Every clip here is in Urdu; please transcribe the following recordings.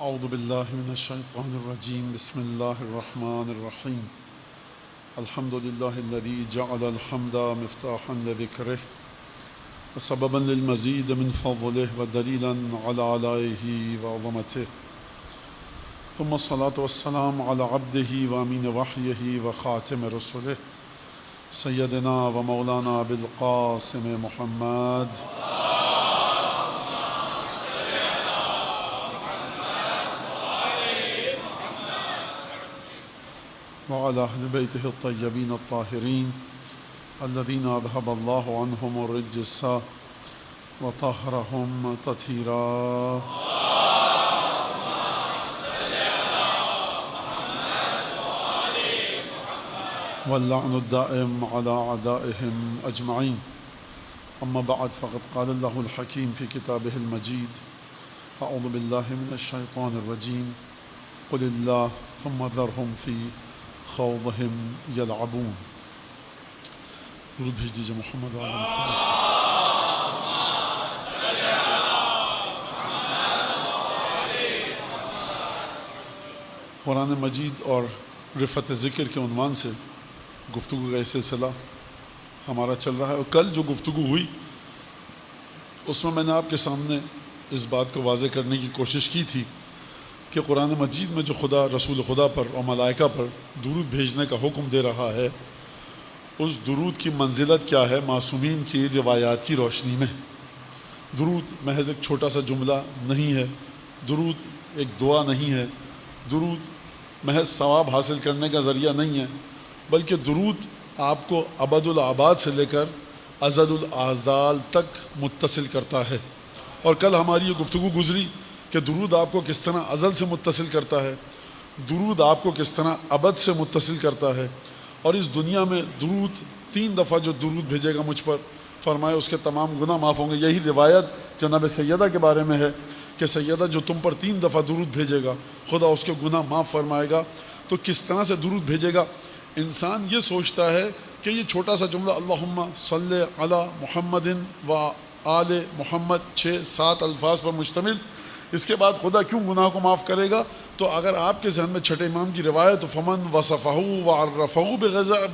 اعوذ باللہ من الشیطان الرجیم بسم اللہ الرحمن الرحیم الحمد للہ الذی جعل الحمد مفتاحا لذکرہ وسببا للمزید من فضلہ ودلیلا علی آلائہ وعظمتہ ثم الصلاة والسلام علی عبدہ وامین وحیہ وخاتم رسلہ سیدنا و مولانا بالقاسم محمد وعلى أهل بيته الطيبين الطاهرين الذين أذهب الله عنهم الرجس وطهرهم تطهيرا واللعن الدائم على أعدائهم أجمعين. أما بعد فقد قال الله الحكيم في كتابه المجيد أعوذ بالله من الشيطان الرجيم قل الله ثم ذرهم في خوضهم یلعبون. درود بھیج دیجیے محمد و آل محمد. قرآن مجید اور رفعت ذکر کے عنوان سے گفتگو کا یہ سلسلہ ہمارا چل رہا ہے، اور کل جو گفتگو ہوئی اس میں نے آپ کے سامنے اس بات کو واضح کرنے کی کوشش کی تھی کہ قرآن مجید میں جو خدا رسول خدا پر اور ملائکہ پر درود بھیجنے کا حکم دے رہا ہے، اس درود کی منزلت کیا ہے معصومین کی روایات کی روشنی میں. درود محض ایک چھوٹا سا جملہ نہیں ہے، درود ایک دعا نہیں ہے، درود محض ثواب حاصل کرنے کا ذریعہ نہیں ہے، بلکہ درود آپ کو ابد الآباد سے لے کر ازل الآزال تک متصل کرتا ہے. اور کل ہماری یہ گفتگو گزری کہ درود آپ کو کس طرح ازل سے متصل کرتا ہے، درود آپ کو کس طرح ابد سے متصل کرتا ہے. اور اس دنیا میں درود 3 دفعہ جو درود بھیجے گا مجھ پر، فرمائے اس کے تمام گناہ معاف ہوں گے. یہی روایت جناب سیدہ کے بارے میں ہے کہ سیدہ جو تم پر 3 دفعہ درود بھیجے گا خدا اس کے گناہ معاف فرمائے گا. تو کس طرح سے درود بھیجے گا؟ انسان یہ سوچتا ہے کہ یہ چھوٹا سا جملہ اللہم صلی علی محمد و آل محمد 6-7 الفاظ پر مشتمل، اس کے بعد خدا کیوں گناہ کو معاف کرے گا؟ تو اگر آپ کے ذہن میں چھٹے امام کی روایت، فمن وصفہ وعرفہ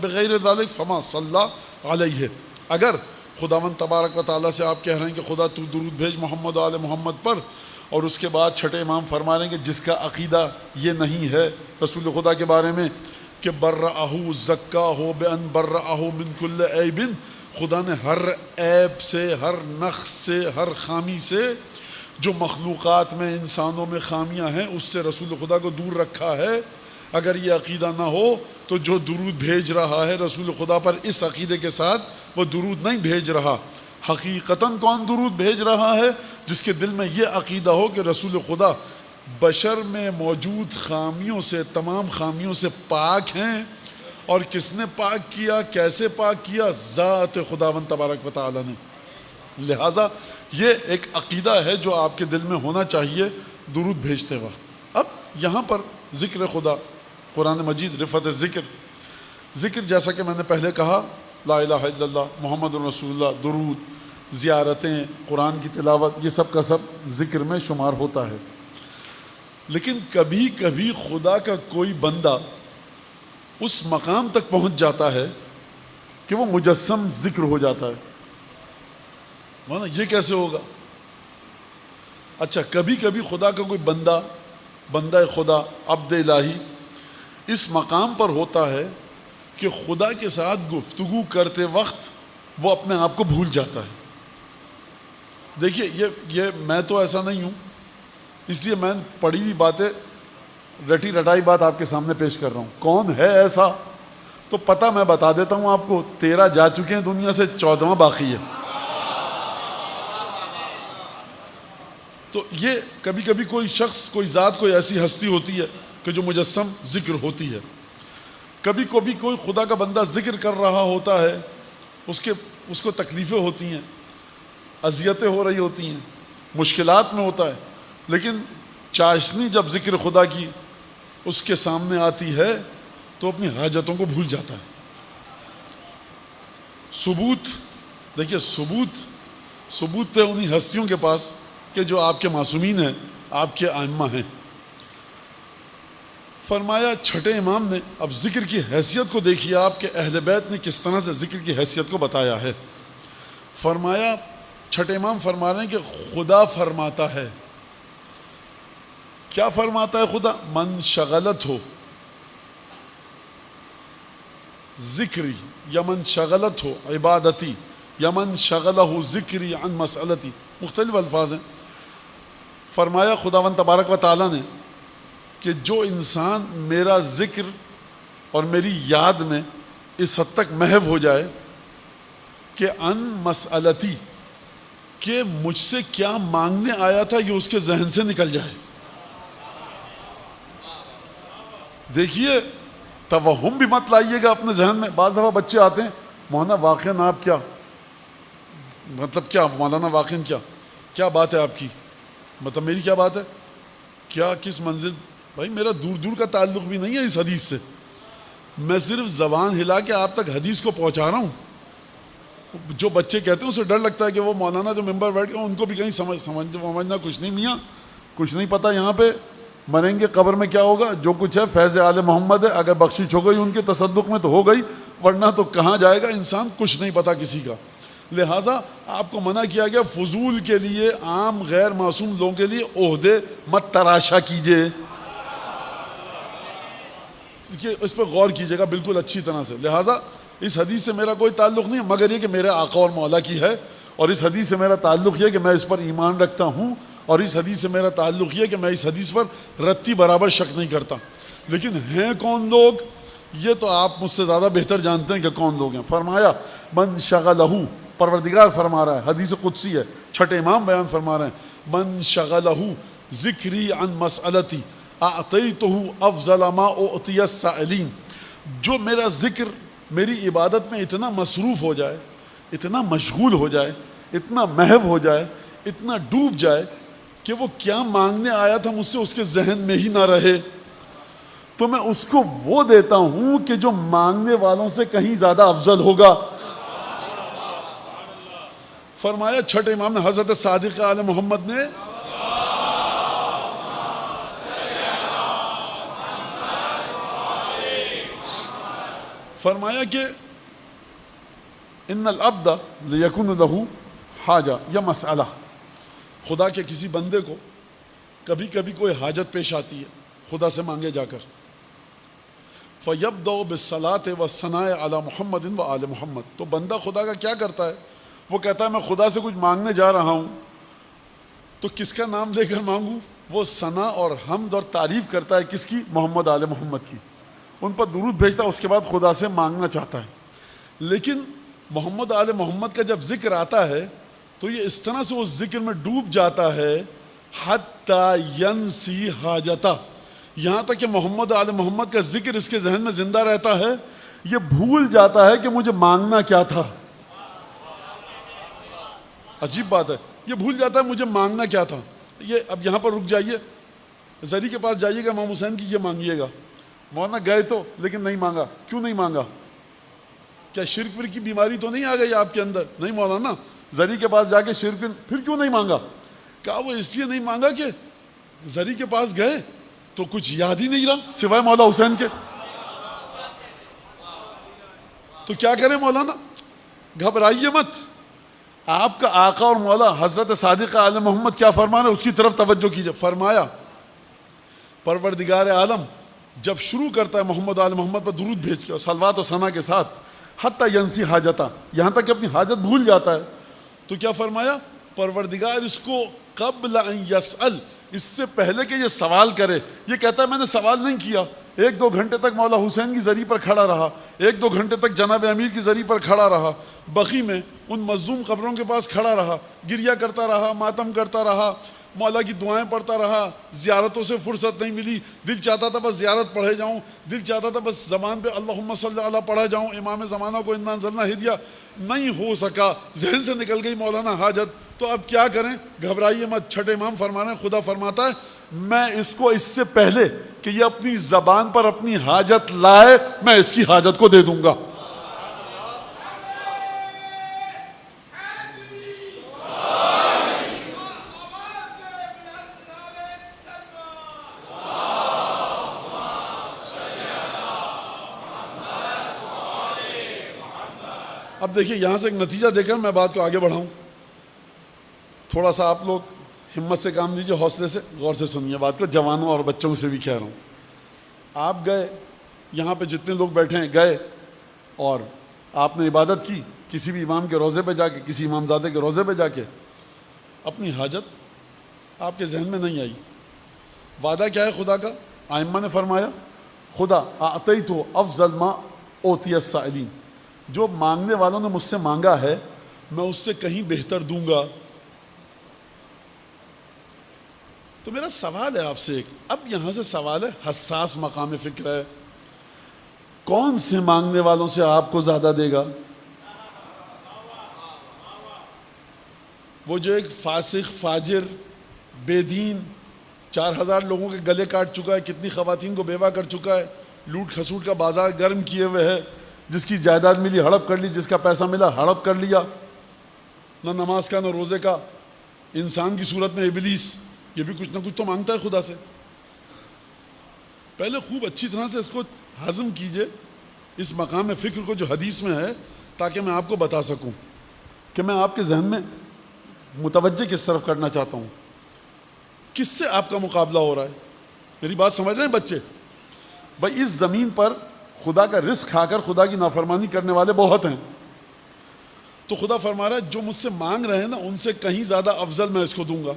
بغیر ذلک فما صلی علیہ، اگر خداوند تبارک و تعالیٰ سے آپ کہہ رہے ہیں کہ خدا تو درود بھیج محمد و آل محمد پر، اور اس کے بعد چھٹے امام فرما رہے ہیں کہ جس کا عقیدہ یہ نہیں ہے رسول خدا کے بارے میں کہ برأہ زکاہ بأن برأہ من کل عیب، خدا نے ہر عیب سے، ہر نقص سے، ہر خامی سے، جو مخلوقات میں انسانوں میں خامیاں ہیں اس سے رسول خدا کو دور رکھا ہے. اگر یہ عقیدہ نہ ہو تو جو درود بھیج رہا ہے رسول خدا پر اس عقیدے کے ساتھ، وہ درود نہیں بھیج رہا. حقیقتاً کون درود بھیج رہا ہے؟ جس کے دل میں یہ عقیدہ ہو کہ رسول خدا بشر میں موجود خامیوں سے، تمام خامیوں سے پاک ہیں. اور کس نے پاک کیا، کیسے پاک کیا؟ ذات خداوند تبارک و تعالیٰ نے. لہٰذا یہ ایک عقیدہ ہے جو آپ کے دل میں ہونا چاہیے درود بھیجتے وقت. اب یہاں پر ذکر خدا، قرآن مجید، رفعت ذکر جیسا کہ میں نے پہلے کہا، لا الہ الا اللہ، محمد رسول اللہ، درود، زیارتیں، قرآن کی تلاوت، یہ سب کا سب ذکر میں شمار ہوتا ہے. لیکن کبھی کبھی خدا کا کوئی بندہ اس مقام تک پہنچ جاتا ہے کہ وہ مجسم ذکر ہو جاتا ہے. یہ کیسے ہوگا؟ اچھا، کبھی کبھی خدا کا کوئی بندہ خدا، عبد الہی اس مقام پر ہوتا ہے کہ خدا کے ساتھ گفتگو کرتے وقت وہ اپنے آپ کو بھول جاتا ہے. دیکھیے یہ میں تو ایسا نہیں ہوں، اس لیے میں پڑھی ہوئی باتیں، رٹی رٹائی بات آپ کے سامنے پیش کر رہا ہوں. کون ہے ایسا تو پتہ میں بتا دیتا ہوں آپ کو. 13 جا چکے ہیں دنیا سے، 14واں باقی ہے. تو یہ کبھی کبھی کوئی شخص، کوئی ذات، کوئی ایسی ہستی ہوتی ہے کہ جو مجسم ذکر ہوتی ہے. کبھی کبھی کوئی خدا کا بندہ ذکر کر رہا ہوتا ہے، اس کو تکلیفیں ہوتی ہیں، اذیتیں ہو رہی ہوتی ہیں، مشکلات میں ہوتا ہے، لیکن چاشنی جب ذکر خدا کی اس کے سامنے آتی ہے تو اپنی حاجتوں کو بھول جاتا ہے. ثبوت دیکھیے، ثبوت ہے انہی ہستیوں کے پاس کہ جو آپ کے معصومین ہیں، آپ کے ائمہ ہیں. فرمایا چھٹے امام نے اب ذکر کی حیثیت کو دیکھیے آپ کہ اہل بیت نے کس طرح سے ذکر کی حیثیت کو بتایا ہے. فرمایا چھٹے امام فرما رہے ہیں کہ خدا فرماتا ہے. کیا فرماتا ہے خدا؟ من شغلت ہو ذکری یا من شغلت ہو عبادتی یا من شغلہ ہو ذکری عن مسئلتی، مختلف الفاظ ہیں. فرمایا خداوند تبارک و تعالیٰ نے کہ جو انسان میرا ذکر اور میری یاد میں اس حد تک محو ہو جائے کہ ان مسئلتی، کہ مجھ سے کیا مانگنے آیا تھا یہ اس کے ذہن سے نکل جائے. دیکھیے توہم بھی مت لائیے گا اپنے ذہن میں. بعض دفعہ بچے آتے ہیں مولانا واقعاً آپ کیا مطلب کیا مولانا واقعاً کیا بات ہے آپ کی، مطلب میری کیا بات ہے، کیا کس منزل. بھائی میرا دور دور کا تعلق بھی نہیں ہے اس حدیث سے، میں صرف زبان ہلا کے آپ تک حدیث کو پہنچا رہا ہوں. جو بچے کہتے ہیں اسے ڈر لگتا ہے کہ وہ مولانا جو ممبر بیٹھ کے ان کو بھی کہیں سمجھنا کچھ نہیں، میاں کچھ نہیں پتہ یہاں پہ مریں گے قبر میں کیا ہوگا. جو کچھ ہے فیض آل محمد ہے، اگر بخشش ہو گئی ان کے تصدق میں تو ہو گئی، ورنہ تو کہاں جائے گا انسان، کچھ نہیں پتا کسی کا. لہٰذا آپ کو منع کیا گیا فضول کے لیے، عام غیر معصوم لوگوں کے لیے عہدے مت تراشا کیجیے. اس پہ غور کیجیے گا بالکل اچھی طرح سے. لہٰذا اس حدیث سے میرا کوئی تعلق نہیں ہے مگر یہ کہ میرے آقا اور مولا کی ہے، اور اس حدیث سے میرا تعلق یہ کہ میں اس پر ایمان رکھتا ہوں، اور اس حدیث سے میرا تعلق یہ کہ میں اس حدیث پر رتی برابر شک نہیں کرتا. لیکن ہیں کون لوگ، یہ تو آپ مجھ سے زیادہ بہتر جانتے ہیں کہ کون لوگ ہیں. فرمایا من شغلہ، پروردگار فرما رہا ہے، حدیث قدسی ہے، چھٹے امام بیان فرما رہے ہیں، من شغلہ ذکری عن مسئلتی اعطیتہ افضل ما اعطی السائلین. جو میرا ذکر میری عبادت میں اتنا مصروف ہو جائے، اتنا مشغول ہو جائے، اتنا محو ہو جائے، اتنا ڈوب جائے کہ وہ کیا مانگنے آیا تھا مجھ سے اس کے ذہن میں ہی نہ رہے، تو میں اس کو وہ دیتا ہوں کہ جو مانگنے والوں سے کہیں زیادہ افضل ہوگا. فرمایا چھٹے امام نے حضرت صادق آل محمد نے فرمایا کہ ان العبد لیکن لہ حاجہ یا مسئلہ، خدا کے کسی بندے کو کبھی کبھی کوئی حاجت پیش آتی ہے خدا سے مانگے جا کر. فَيَبْدَأُ بِالصَّلَاةِ وَالثَّنَاءِ عَلَى مُحَمَّدٍ وَآلِ محمد. تو بندہ خدا کا کیا کرتا ہے، وہ کہتا ہے میں خدا سے کچھ مانگنے جا رہا ہوں تو کس کا نام لے کر مانگوں، وہ ثنا اور حمد اور تعریف کرتا ہے کس کی، محمد آل محمد کی، ان پر درود بھیجتا ہے، اس کے بعد خدا سے مانگنا چاہتا ہے. لیکن محمد آل محمد کا جب ذکر آتا ہے تو یہ اس طرح سے اس ذکر میں ڈوب جاتا ہے حتی ینسی حاجتہ، یہاں تک کہ محمد آل محمد کا ذکر اس کے ذہن میں زندہ رہتا ہے، یہ بھول جاتا ہے کہ مجھے مانگنا کیا تھا. عجیب بات ہے، یہ بھول جاتا ہے مجھے مانگنا کیا تھا. یہ اب یہاں پر رک جائیے، زری کے پاس جائیے گا، امام حسین کی یہ مانگیے گا. مولانا گئے تو لیکن نہیں مانگا، کیوں نہیں مانگا؟ کیا شرک ور کی بیماری تو نہیں آ گئی آپ کے اندر؟ نہیں مولانا، زری کے پاس جا کے شرک، پھر کیوں نہیں مانگا؟ کہا وہ اس لیے نہیں مانگا کہ زری کے پاس گئے تو کچھ یاد ہی نہیں رہا سوائے مولا حسین کے. تو کیا کریں مولانا؟ گھبرائیے مت، آپ کا آقا اور مولا حضرت صادق آل محمد کیا فرمانا، اس کی طرف توجہ کیجئے. فرمایا پروردگار عالم جب شروع کرتا ہے محمد آل محمد پر درود بھیج کے اور صلوات و ثنا کے ساتھ، حتی ینسی حاجتہ، یہاں تک کہ اپنی حاجت بھول جاتا ہے، تو کیا فرمایا پروردگار اس کو قبل ان یسأل، اس سے پہلے کہ یہ سوال کرے، یہ کہتا ہے میں نے سوال نہیں کیا، 1-2 گھنٹے تک مولا حسین کی زری پر کھڑا رہا، 1-2 گھنٹے تک جناب امیر کی زری پر کھڑا رہا، بقی میں ان مظلوم قبروں کے پاس کھڑا رہا، گریہ کرتا رہا، ماتم کرتا رہا، مولا کی دعائیں پڑھتا رہا، زیارتوں سے فرصت نہیں ملی، دل چاہتا تھا بس زیارت پڑھے جاؤں، دل چاہتا تھا بس زبان پہ اللہم صلی علی پڑھا جاؤں، امام زمانہ کو انا انزلنا ہدیہ، نہیں ہو سکا، ذہن سے نکل گئی مولانا حاجت. تو اب کیا کریں؟ گھبرائیے مت، چھٹے امام فرما رہے ہیں، خدا فرماتا ہے میں اس کو اس سے پہلے کہ یہ اپنی زبان پر اپنی حاجت لائے، میں اس کی حاجت کو دے دوں گا. اب دیکھیے یہاں سے ایک نتیجہ دے کر میں بات کو آگے بڑھاؤں. تھوڑا سا آپ لوگ ہمت سے کام لیجیے, حوصلے سے غور سے سنیے بات کو, جوانوں اور بچوں سے بھی کہہ رہا ہوں. آپ گئے, یہاں پہ جتنے لوگ بیٹھے ہیں گئے, اور آپ نے عبادت کی کسی بھی امام کے روضے پہ جا کے, کسی امام زادے کے روضے پہ جا کے, اپنی حاجت آپ کے ذہن میں نہیں آئی. وعدہ کیا ہے خدا کا؟ ائمہ نے فرمایا خدا اعطیت افضل ما اوتی السائلین, جو مانگنے والوں نے مجھ سے مانگا ہے میں اس سے کہیں بہتر دوں گا. تو میرا سوال ہے آپ سے ایک, اب یہاں سے سوال ہے, حساس مقام فکر ہے, کون سے مانگنے والوں سے آپ کو زیادہ دے گا؟ وہ جو ایک فاسق, فاجر, بے دین 4000 لوگوں کے گلے کاٹ چکا ہے, کتنی خواتین کو بیوہ کر چکا ہے, لوٹ کھسوٹ کا بازار گرم کیے ہوئے ہے, جس کی جائیداد ملی ہڑپ کر لی, جس کا پیسہ ملا ہڑپ کر لیا, نہ نماز کا نہ روزے کا, انسان کی صورت میں ابلیس, یہ بھی کچھ نہ کچھ تو مانگتا ہے خدا سے. پہلے خوب اچھی طرح سے اس کو ہضم کیجئے, اس مقام فکر کو جو حدیث میں ہے, تاکہ میں آپ کو بتا سکوں کہ میں آپ کے ذہن میں متوجہ کس طرف کرنا چاہتا ہوں, کس سے آپ کا مقابلہ ہو رہا ہے. میری بات سمجھ رہے ہیں بچے؟ بھائی اس زمین پر خدا کا رزق کھا کر خدا کی نافرمانی کرنے والے بہت ہیں. تو خدا فرما رہا ہے جو مجھ سے مانگ رہے ہیں نا, ان سے کہیں زیادہ افضل میں اس کو دوں گا.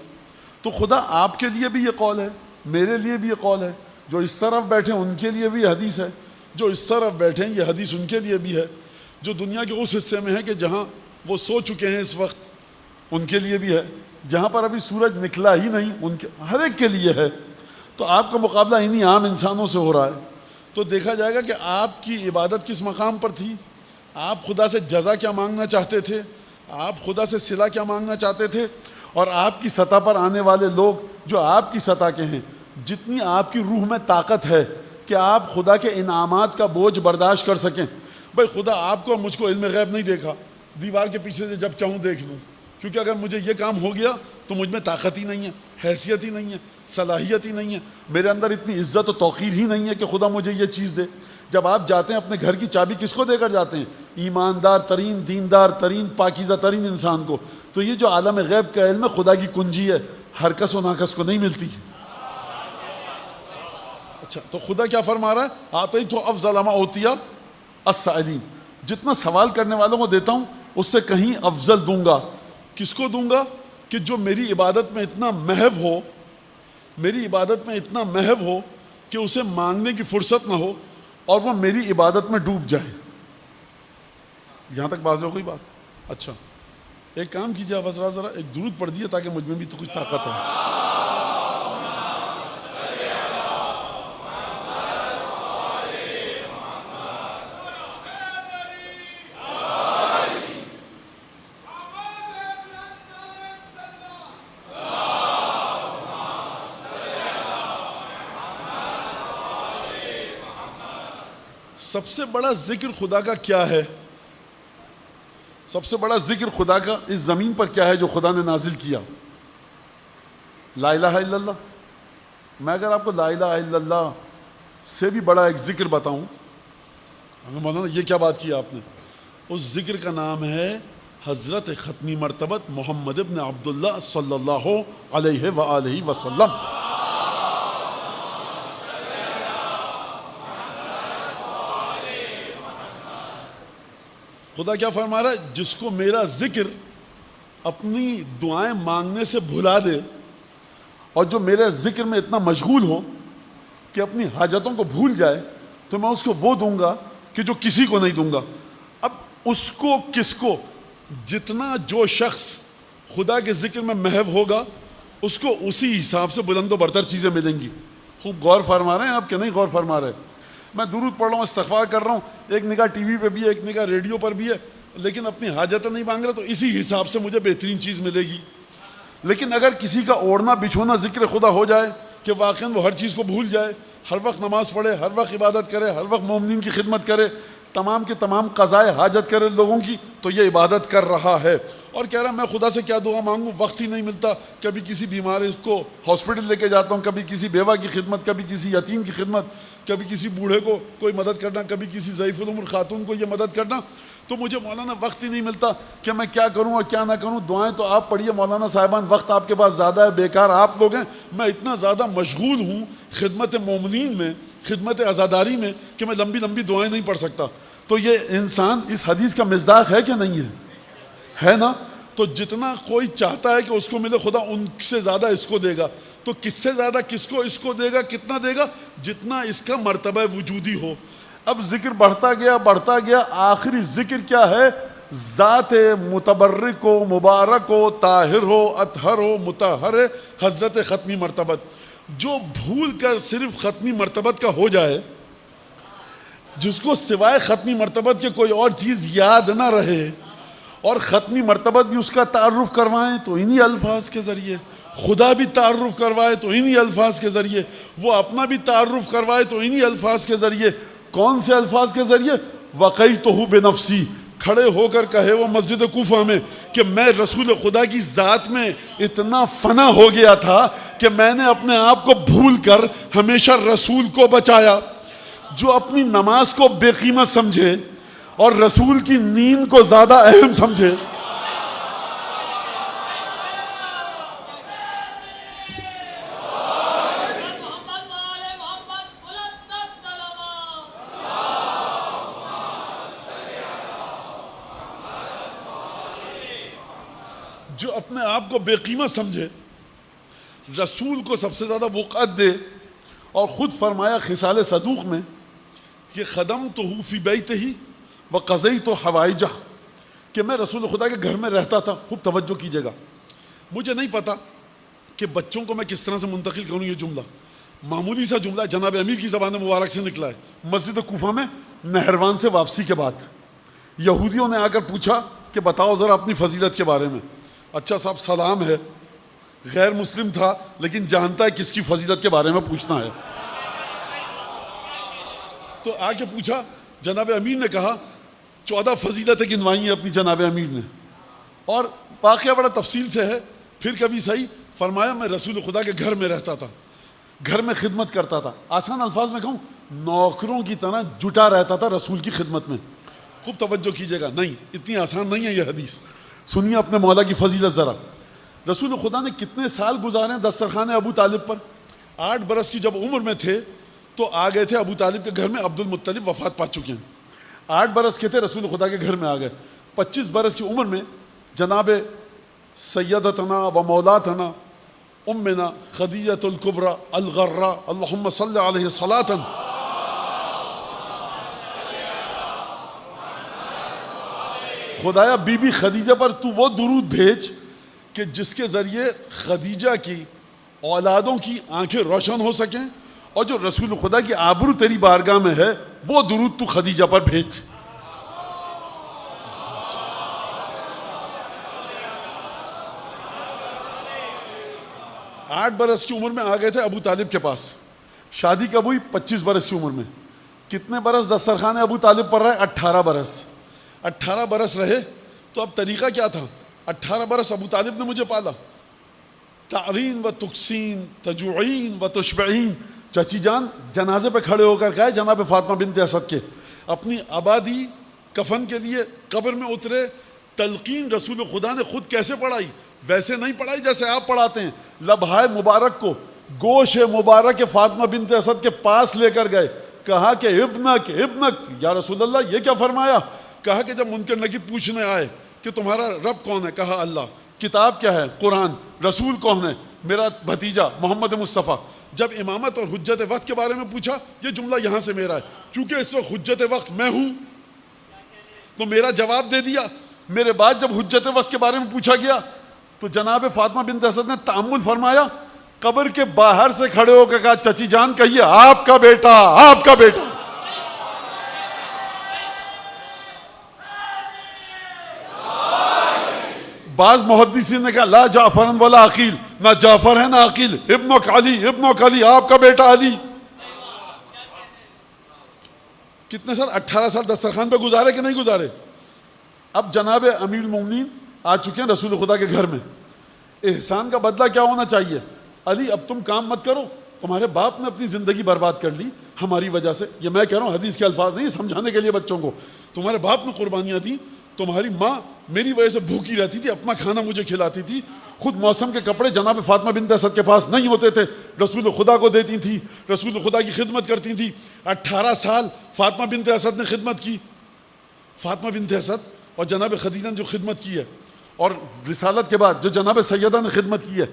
تو خدا آپ کے لیے بھی یہ قول ہے, میرے لیے بھی یہ قول ہے, جو اس طرف بیٹھے ان کے لیے بھی حدیث ہے, جو اس طرف بیٹھے ہیں یہ حدیث ان کے لیے بھی ہے, جو دنیا کے اس حصے میں ہے کہ جہاں وہ سو چکے ہیں اس وقت ان کے لیے بھی ہے, جہاں پر ابھی سورج نکلا ہی نہیں ان کے, ہر ایک کے لیے ہے. تو آپ کا مقابلہ انہی عام انسانوں سے ہو رہا ہے. تو دیکھا جائے گا کہ آپ کی عبادت کس مقام پر تھی, آپ خدا سے جزا کیا مانگنا چاہتے تھے, آپ خدا سے صلہ کیا مانگنا چاہتے تھے, اور آپ کی سطح پر آنے والے لوگ جو آپ کی سطح کے ہیں, جتنی آپ کی روح میں طاقت ہے کہ آپ خدا کے انعامات کا بوجھ برداشت کر سکیں. بھائی خدا آپ کو اور مجھ کو علم غیب نہیں دیکھا, دیوار کے پیچھے سے جب چاہوں دیکھ لوں, کیونکہ اگر مجھے یہ کام ہو گیا تو مجھ میں طاقت ہی نہیں ہے, حیثیت ہی نہیں ہے, صلاحیت ہی نہیں ہے, میرے اندر اتنی عزت و توقیر ہی نہیں ہے کہ خدا مجھے یہ چیز دے. جب آپ جاتے ہیں اپنے گھر کی چابی کس کو دے کر جاتے ہیں؟ ایماندار ترین, دیندار ترین, پاکیزہ ترین انسان کو. تو یہ جو عالم غیب کا علم ہے خدا کی کنجی ہے, ہر کس و ناکس کو نہیں ملتی. اچھا تو خدا کیا فرما رہا ہے؟ اعطیت افضل ما اوتی السائلین, جتنا سوال کرنے والوں کو دیتا ہوں اس سے کہیں افضل دوں گا. کس کو دوں گا؟ کہ جو میری عبادت میں اتنا محو ہو, میری عبادت میں اتنا محو ہو کہ اسے مانگنے کی فرصت نہ ہو اور وہ میری عبادت میں ڈوب جائے. یہاں تک واضح ہو گئی بات؟ اچھا ایک کام کیجیے آپ حضرات, ذرا ایک درود پڑھ دیجیے تاکہ مجھ میں بھی تو کچھ طاقت ہو. سب سے بڑا ذکر خدا کا کیا ہے؟ سب سے بڑا ذکر خدا کا اس زمین پر کیا ہے جو خدا نے نازل کیا؟ لا الہ الا اللہ. میں اگر آپ کو لا الہ الا اللہ سے بھی بڑا ایک ذکر بتاؤں, ہمیں مولانا یہ کیا بات کی آپ نے, اس ذکر کا نام ہے حضرت ختمی مرتبت محمد ابن عبداللہ صلی اللہ علیہ وآلہ وسلم. خدا کیا فرما رہا ہے؟ جس کو میرا ذکر اپنی دعائیں مانگنے سے بھلا دے, اور جو میرے ذکر میں اتنا مشغول ہو کہ اپنی حاجتوں کو بھول جائے, تو میں اس کو وہ دوں گا کہ جو کسی کو نہیں دوں گا. اب اس کو کس کو؟ جتنا جو شخص خدا کے ذکر میں محو ہوگا اس کو اسی حساب سے بلند و برتر چیزیں ملیں گی. خوب غور فرما رہے ہیں آپ کہ نہیں غور فرما رہے؟ میں درود پڑھ رہا ہوں, استغفار کر رہا ہوں, ایک نگاہ ٹی وی پہ بھی ہے, ایک نگاہ ریڈیو پر بھی ہے, لیکن اپنی حاجتیں نہیں مانگ رہا, تو اسی حساب سے مجھے بہترین چیز ملے گی. لیکن اگر کسی کا اوڑھنا بچھونا ذکر خدا ہو جائے کہ واقعاً وہ ہر چیز کو بھول جائے, ہر وقت نماز پڑھے, ہر وقت عبادت کرے, ہر وقت مومنین کی خدمت کرے, تمام کے تمام قضائے حاجت کرے لوگوں کی, تو یہ عبادت کر رہا ہے. اور کہہ رہا میں خدا سے کیا دعا مانگوں, وقت ہی نہیں ملتا. کبھی کسی بیمار اس کو ہاسپٹل لے کے جاتا ہوں, کبھی کسی بیوہ کی خدمت, کبھی کسی یتیم کی خدمت, کبھی کسی بوڑھے کو کوئی مدد کرنا, کبھی کسی ضعیف العمر خاتون کو یہ مدد کرنا. تو مجھے مولانا وقت ہی نہیں ملتا کہ میں کیا کروں اور کیا نہ کروں. دعائیں تو آپ پڑھیے مولانا صاحبان, وقت آپ کے پاس زیادہ ہے, بیکار آپ لوگ ہیں. میں اتنا زیادہ مشغول ہوں خدمت مومنین میں, خدمت عزاداری میں, کہ میں لمبی لمبی دعائیں نہیں پڑھ سکتا. تو یہ انسان اس حدیث کا مصداق ہے کہ نہیں ہے نا؟ تو جتنا کوئی چاہتا ہے کہ اس کو ملے, خدا ان سے زیادہ اس کو دے گا. تو کس سے زیادہ کس کو اس کو دے گا؟ کتنا دے گا؟ جتنا اس کا مرتبہ وجودی ہو. اب ذکر بڑھتا گیا. آخری ذکر کیا ہے؟ ذات متبرک ہو, مبارک ہو, طاہر ہو, اطہر ہو, مطہر حضرت ختمی مرتبت. جو بھول کر صرف ختمی مرتبت کا ہو جائے, جس کو سوائے ختمی مرتبت کے کوئی اور چیز یاد نہ رہے, اور ختمی مرتبت بھی اس کا تعارف کروائیں تو انہی الفاظ کے ذریعے, خدا بھی تعارف کروائے تو انہی الفاظ کے ذریعے, وہ اپنا بھی تعارف کروائے تو انہی الفاظ کے ذریعے. کون سے الفاظ کے ذریعے؟ وقیتہ بنفسی, کھڑے ہو کر کہے وہ مسجد کوفہ میں کہ میں رسول خدا کی ذات میں اتنا فنا ہو گیا تھا کہ میں نے اپنے آپ کو بھول کر ہمیشہ رسول کو بچایا. جو اپنی نماز کو بے قیمت سمجھے اور رسول کی نیند کو زیادہ اہم سمجھے, جو اپنے آپ کو بے قیمت سمجھے, رسول کو سب سے زیادہ وقعت دے, اور خود فرمایا خصال صدوق میں کہ خدمتہ فی بیتہ وقضیت حوائجہ, کہ میں رسول خدا کے گھر میں رہتا تھا. خوب توجہ کیجیے گا, مجھے نہیں پتا کہ بچوں کو میں کس طرح سے منتقل کروں. یہ جملہ معمولی سا جملہ جناب امیر کی زبان مبارک سے نکلا ہے. مسجد کوفہ میں نہروان سے واپسی کے بعد یہودیوں نے آ کر پوچھا کہ بتاؤ ذرا اپنی فضیلت کے بارے میں. اچھا صاحب سلام ہے, غیر مسلم تھا لیکن جانتا ہے کس کی فضیلت کے بارے میں پوچھنا ہے. تو آ کے پوچھا, جناب امیر نے کہا 14 فضیلتیں گنوائی ہیں اپنی جناب امیر نے, اور واقعہ بڑا تفصیل سے ہے. پھر کبھی صحیح فرمایا میں رسول خدا کے گھر میں رہتا تھا, گھر میں خدمت کرتا تھا. آسان الفاظ میں کہوں, نوکروں کی طرح جٹا رہتا تھا رسول کی خدمت میں. خوب توجہ کیجیے گا, نہیں اتنی آسان نہیں ہے یہ حدیث. سنیے اپنے مولا کی فضیلت ذرا. رسول خدا نے کتنے سال گزارے ہیں دسترخوان ابو طالب پر. 8 برس کی جب عمر میں تھے تو آ گئے تھے ابو طالب کے گھر میں. عبد المطلب وفات پا چکے ہیں. 8 برس کے تھے, رسول خدا کے گھر میں آ گئے. 25 برس کی عمر میں جناب سیدتنا و مولاتنا امنا خدیجۃ الکبریٰ الغراء اللہم صلی علیہ صلاۃ, خدایا بی بی خدیجہ پر تو وہ درود بھیج کہ جس کے ذریعے خدیجہ کی اولادوں کی آنکھیں روشن ہو سکیں, اور جو رسول خدا کی آبرو تیری بارگاہ میں ہے وہ درود تو خدیجہ پر بھیج. آٹھ برس کی عمر میں آ گئے تھے ابو طالب کے پاس. شادی کب ہوئی؟ 25 برس کی عمر میں. کتنے برس دسترخوان ابو طالب پر رہے؟ 18 برس. 18 برس رہے. تو اب طریقہ کیا تھا؟ 18 برس ابو طالب نے مجھے پالا. تعرین و تکسین, تجوعین و تشبعین. چچی جان جنازے پہ کھڑے ہو کر کہا جناب فاطمہ بنت اسد کے اپنی آبادی کفن کے لیے قبر میں اترے. تلقین رسول خدا نے خود کیسے پڑھائی؟ ویسے نہیں پڑھائی جیسے آپ پڑھاتے ہیں. لبہائے مبارک کو گوش مبارک فاطمہ بنت اسد کے پاس لے کر گئے. کہا کہ ابنک ابنک, یا رسول اللہ یہ کیا فرمایا؟ کہا کہ جب منکر نکیر پوچھنے آئے کہ تمہارا رب کون ہے؟ کہا اللہ. کتاب کیا ہے؟ قرآن. رسول کون ہے؟ میرا بھتیجا محمد مصطفیٰ. جب امامت اور حجت وقت کے بارے میں پوچھا, یہ جملہ یہاں سے میرا ہے, کیونکہ اس وقت حجت وقت میں ہوں تو میرا جواب دے دیا. میرے بعد جب حجت وقت کے بارے میں پوچھا گیا تو جناب فاطمہ بنت اسد نے تأمل فرمایا, قبر کے باہر سے کھڑے ہو کے کہا چچی جان کہیے آپ کا بیٹا, آپ کا بیٹا. بعض محدثین نے کہا لا جعفر ولا عقیل, نہ جعفر ہے نہ عقیل, ابنک علی, ابنک علی, آپ کا بیٹا علی. کتنے سال؟ 18 سال دسترخوان پہ گزارے کہ نہیں گزارے؟ اب جناب امیر المومنین آ چکے ہیں رسول خدا کے گھر میں. احسان کا بدلہ کیا ہونا چاہیے؟ علی اب تم کام مت کرو, تمہارے باپ نے اپنی زندگی برباد کر لی ہماری وجہ سے. یہ میں کہہ رہا ہوں, حدیث کے الفاظ نہیں, سمجھانے کے لیے بچوں کو. تمہارے باپ نے قربانیاں دی, تمہاری ماں میری وجہ سے بھوکی رہتی تھی, اپنا کھانا مجھے کھلاتی تھی, خود موسم کے کپڑے جناب فاطمہ بنت اسد کے پاس نہیں ہوتے تھے, رسول خدا کو دیتی تھی, رسول خدا کی خدمت کرتی تھی. 18 سال فاطمہ بنت اسد نے خدمت کی. فاطمہ بنت اسد اور جناب خدیجہ نے جو خدمت کی ہے, اور رسالت کے بعد جو جناب سیدہ نے خدمت کی ہے,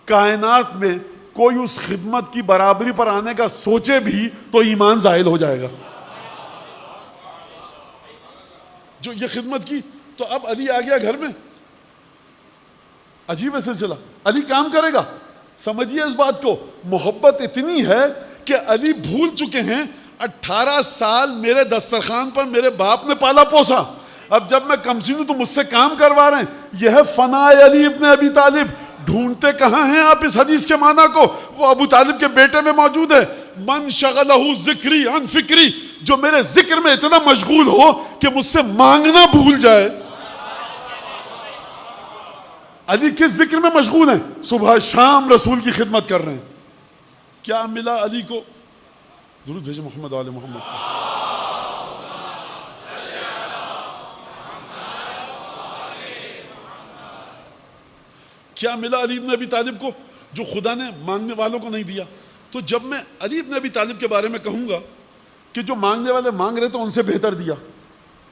کائنات میں کوئی اس خدمت کی برابری پر آنے کا سوچے بھی تو ایمان زائل ہو جائے گا. جو یہ خدمت کی, تو اب علی آ گیا گھر میں. عجیب ہے سلسلہ. علی کام کرے گا. سمجھیے اس بات کو, محبت اتنی ہے کہ علی بھول چکے ہیں 18 سال میرے دسترخوان پر میرے باپ نے پالا پوسا, اب جب میں کمسین ہوں تو مجھ سے کام کروا رہے ہیں. یہ ہے فنا علی ابن ابی طالب. ڈھونڈتے کہاں ہیں آپ اس حدیث کے معنی کو؟ وہ ابو طالب کے بیٹے میں موجود ہے. من شغلہ ذکری عن فکری, جو میرے ذکر میں اتنا مشغول ہو کہ مجھ سے مانگنا بھول جائے. علی کس ذکر میں مشغول ہیں؟ صبح شام رسول کی خدمت کر رہے ہیں. کیا ملا علی کو؟ درود بھیجے محمد آل محمد. کیا ملا علی ابن ابی طالب کو جو خدا نے مانگنے والوں کو نہیں دیا؟ تو جب میں علی ابن ابی طالب کے بارے میں کہوں گا کہ جو مانگنے والے مانگ رہے تو ان سے بہتر دیا,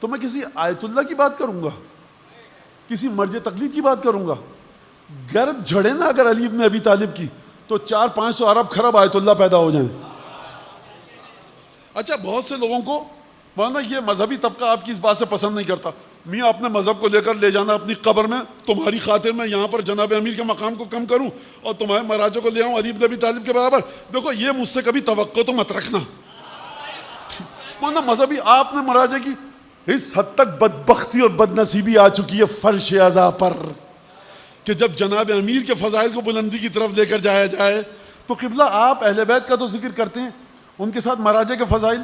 تو میں کسی آیت اللہ کی بات کروں گا, کسی مرج تقلید کی بات کروں گا؟ گرد جھڑے نا اگر علی ابن ابی طالب کی, تو 400-500 ارب خرب آیت اللہ پیدا ہو جائیں. اچھا, بہت سے لوگوں کو مانا یہ مذہبی طبقہ آپ کی اس بات سے پسند نہیں کرتا, میاں اپنے مذہب کو لے کر لے جانا اپنی قبر میں, تمہاری خاطر میں یہاں پر جناب امیر کے مقام کو کم کروں اور تمہارے مراجع کو لے آؤں علی ابن ابی طالب کے برابر. دیکھو, یہ مجھ سے کبھی توقع تو مت رکھنا. مانا مذہبی آپ نے مراجع کی اس حد تک بدبختی اور بدنصیبی آ چکی ہے فرش عزا پر کہ جب جناب امیر کے فضائل کو بلندی کی طرف لے کر جایا جائے تو قبلہ آپ اہل بیت کا تو ذکر کرتے ہیں, ان کے ساتھ مراجع کے فضائل.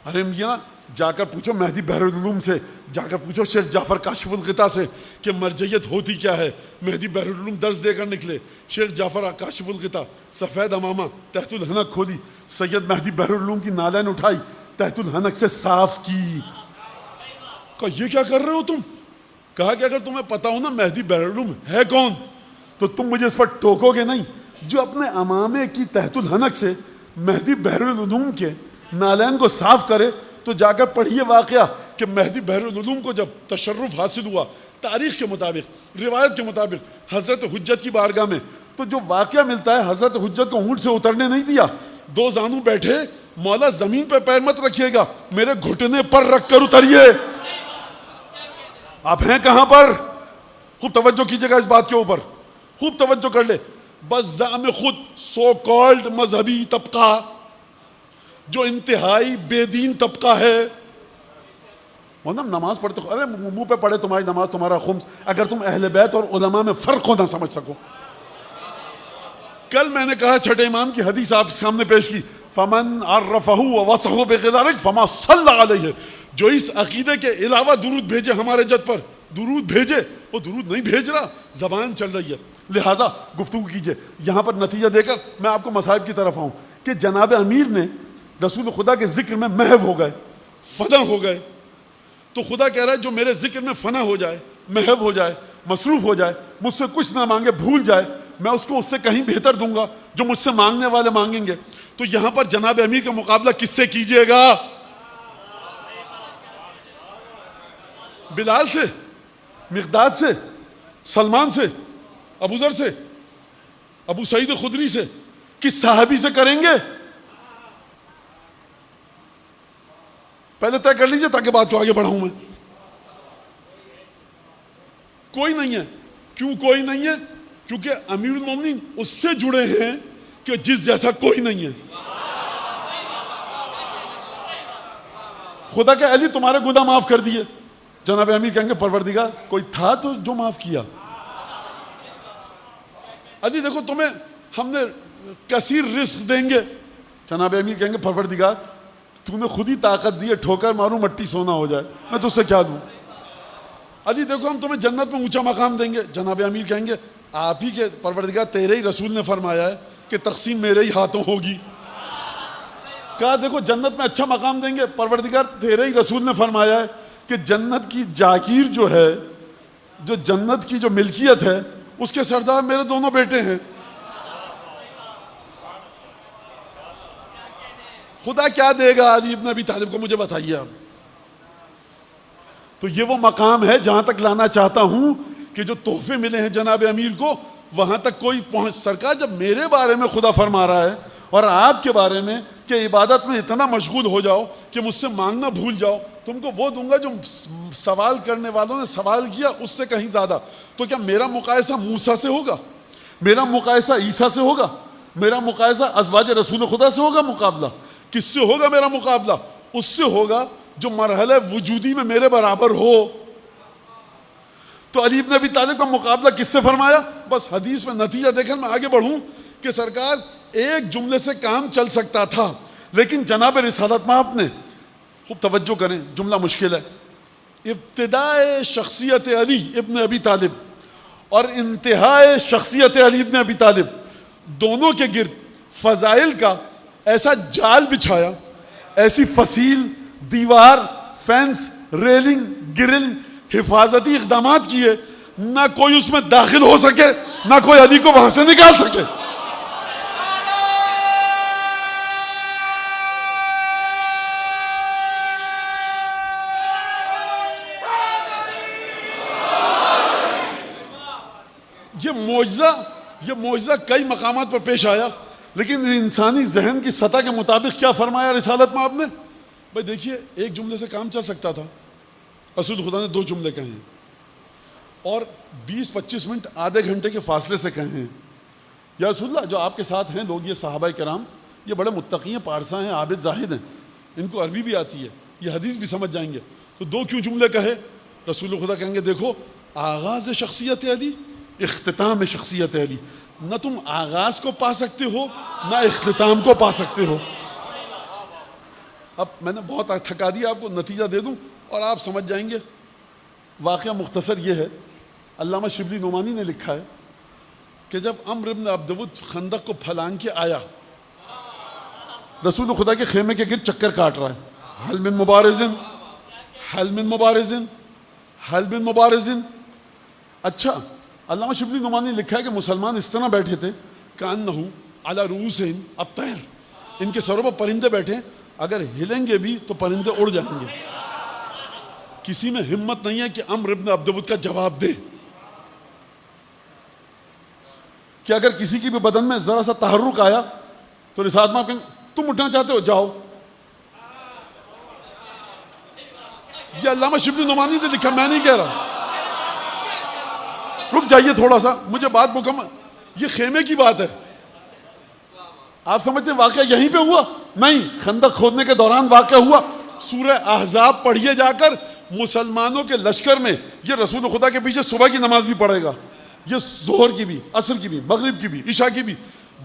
ارے میاں جا کر پوچھو مہدی بحر العلوم سے, جا کر پوچھو شیخ جعفر کاشف الغطا سے کہ مرجعیت ہوتی کیا ہے. مہدی بحر العلوم درس دے کر نکلے, شیخ جعفر کاشف الغطا سفید امامہ تحت الحنک کھولی, سید مہدی بحر العلوم کی نالین اٹھائی, تحت الحنک سے صاف کی. کہا یہ کیا کر رہے ہو تم؟ کہا کہ اگر تمہیں پتا ہو نا مہدی بحر العلوم ہے کون تو تم مجھے اس پر ٹوکو گے نہیں. جو اپنے امامے کی تحت الحنک سے مہدی بحر العلوم کے نالین کو صاف کرے تو جا کر پڑھیے واقعہ کہ مہدی بحر العلوم کو جب تشرف حاصل ہوا تاریخ کے مطابق, روایت کے مطابق حضرت حجت کی بارگاہ میں, تو جو واقعہ ملتا ہے حضرت حجت کو اونٹ سے اترنے نہیں دیا, 2 زانو بیٹھے, مولا زمین پہ پیر مت رکھیے گا, میرے گھٹنے پر رکھ کر اتریے. آپ ہیں کہاں پر؟ خوب توجہ کیجیے گا اس بات کے اوپر, خوب توجہ کر لے. بس زعم خود سو کالڈ مذہبی طبقہ جو انتہائی بے دین طبقہ ہے, مطلب نماز پڑھتے, ارے منہ پہ پڑھے تمہاری نماز تمہارا خمس, اگر تم اہل بیت اور علماء میں فرق کو نہ سمجھ سکو. کل میں نے کہا چھٹے امام کی حدیث آپ سامنے پیش کی, فمن عرفہ ووصفہ بغذارک فما صلی علیہ, جو اس عقیدے کے علاوہ درود بھیجے ہمارے جد پر, درود بھیجے, وہ درود نہیں بھیج رہا, زبان چل رہی ہے. لہٰذا گفتگو کیجئے. یہاں پر نتیجہ دے کر میں آپ کو مصائب کی طرف آؤں کہ جناب امیر نے رسول خدا کے ذکر میں محو ہو گئے, فنا ہو گئے. تو خدا کہہ رہا ہے جو میرے ذکر میں فنا ہو جائے, محو ہو جائے, مصروف ہو جائے, مجھ سے کچھ نہ مانگے, بھول جائے, میں اس کو اس سے کہیں بہتر دوں گا جو مجھ سے مانگنے والے مانگیں گے. تو یہاں پر جناب امیر کا مقابلہ کس سے کیجئے گا؟ بلال سے, مقداد سے, سلمان سے, ابو ذر سے, ابو سعید خدری سے, کس صحابی سے کریں گے؟ پہلے طے کر لیجئے تاکہ بات کو آگے بڑھاؤں میں. کوئی نہیں ہے. کیوں کوئی نہیں ہے؟ کیونکہ امیر المومنین اس سے جڑے ہیں کہ جس جیسا کوئی نہیں ہے. خدا کہ علی تمہارے گناہ معاف کر دیے, جناب امیر کہیں گے پروردگار کوئی تھا تو جو معاف کیا. علی دیکھو تمہیں ہم نے کثیر رزق دیں گے, جناب امیر کہیں گے پروردگار تو نے خود ہی طاقت دی ہے, ٹھوکر ماروں مٹی سونا ہو جائے, میں تجھ سے کیا دوں. علی دیکھو ہم تمہیں جنت میں اونچا مقام دیں گے. جناب امیر کہیں گے آپ ہی کے پروردگار تیرے ہی رسول نے فرمایا ہے کہ تقسیم میرے ہی ہاتھوں ہوگی. کہا دیکھو جنت میں اچھا مقام دیں گے, پروردگار تیرے ہی رسول نے فرمایا ہے کہ جنت کی جاگیر جو ہے, جو جنت کی جو ملکیت ہے, اس کے سردار میرے دونوں بیٹے ہیں. خدا کیا دے گا علی ابن ابی طالب کو, مجھے بتائیے آپ. تو یہ وہ مقام ہے جہاں تک لانا چاہتا ہوں کہ جو تحفے ملے ہیں جناب امیر کو وہاں تک کوئی پہنچ. سرکار جب میرے بارے میں خدا فرما رہا ہے اور آپ کے بارے میں کہ عبادت میں اتنا مشغول ہو جاؤ کہ مجھ سے مانگنا بھول جاؤ, تم کو وہ دوں گا جو سوال کرنے والوں نے سوال کیا اس سے کہیں زیادہ. تو کیا میرا مقایسہ موسیٰ سے ہوگا, میرا مقایسہ عیسیٰ سے ہوگا, میرا مقایسہ ازواج رسول خدا سے ہوگا؟ مقابلہ کس سے ہوگا؟ میرا مقابلہ اس سے ہوگا جو مرحلہ وجودی میں میرے برابر ہو. تو علی ابن ابی طالب کا مقابلہ کس سے فرمایا؟ بس حدیث میں نتیجہ دیکھیں, میں آگے بڑھوں کہ سرکار ایک جملے سے کام چل سکتا تھا, لیکن جناب رسالت مآب نے, خوب توجہ کریں جملہ مشکل ہے, ابتدائے شخصیت علی ابن ابی طالب اور انتہائے شخصیت علی ابن ابی طالب دونوں کے گرد فضائل کا ایسا جال بچھایا, ایسی فصیل دیوار, فینس, ریلنگ, گرل, حفاظتی اقدامات کیے, نہ کوئی اس میں داخل ہو سکے, نہ کوئی علی کو وہاں سے نکال سکے. یہ معجزہ کئی مقامات پر پیش آیا, لیکن انسانی ذہن کی سطح کے مطابق کیا فرمایا رسالت مآب نے؟ بھائی دیکھیے ایک جملے سے کام چل سکتا تھا, رسول خدا نے 2 جملے کہے ہیں اور 20-25 منٹ آدھے گھنٹے کے فاصلے سے کہے ہیں. یا رسول اللہ جو آپ کے ساتھ ہیں لوگ, یہ صحابہ کرام, یہ بڑے متقی ہیں, پارسا ہیں, عابد زاہد ہیں, ان کو عربی بھی آتی ہے, یہ حدیث بھی سمجھ جائیں گے, تو 2 کیوں جملے کہے؟ رسول خدا کہیں گے دیکھو آغاز شخصیت علی, اختتام شخصیت علی, نہ تم آغاز کو پا سکتے ہو نہ اختتام کو پا سکتے ہو. اب میں نے بہت تھکا دیا آپ کو, نتیجہ دے دوں اور آپ سمجھ جائیں گے. واقعہ مختصر یہ ہے, علامہ شبلی نعمانی نے لکھا ہے کہ جب عمرو بن عبدود خندق کو پھلانگ کے آیا, رسول خدا کے خیمے کے گرد چکر کاٹ رہا ہے, حل من مبارزن, حل من مبارزن, حل من مبارزن. اچھا علامہ شبلی نعمانی نے لکھا ہے کہ مسلمان اس طرح بیٹھے تھے کأنہ علی رؤوسہم الطیر, ان کے سروں پر پرندے بیٹھے, اگر ہلیں گے بھی تو پرندے اڑ جائیں گے. کسی میں ہمت نہیں ہے کہ عمرو بن عبدود کا جواب دے, کہ اگر کسی کی بھی بدن میں ذرا سا تحرک آیا تو رسالت مآب کہیں تم اٹھنا چاہتے ہو جاؤ. یہ علامہ شبلی نعمانی نے لکھا, میں نہیں کہہ رہا. رک جائیے تھوڑا سا, مجھے بات مکمل, یہ خیمے کی بات ہے. آپ سمجھتے ہیں واقعہ یہیں پہ ہوا؟ نہیں, خندق کھودنے کے دوران واقعہ ہوا. سورہ احزاب پڑھیے جا کر, مسلمانوں کے لشکر میں یہ رسول خدا کے پیچھے صبح کی نماز بھی پڑھے گا, یہ ظہر کی بھی, عصر کی بھی, مغرب کی بھی, عشاء کی بھی.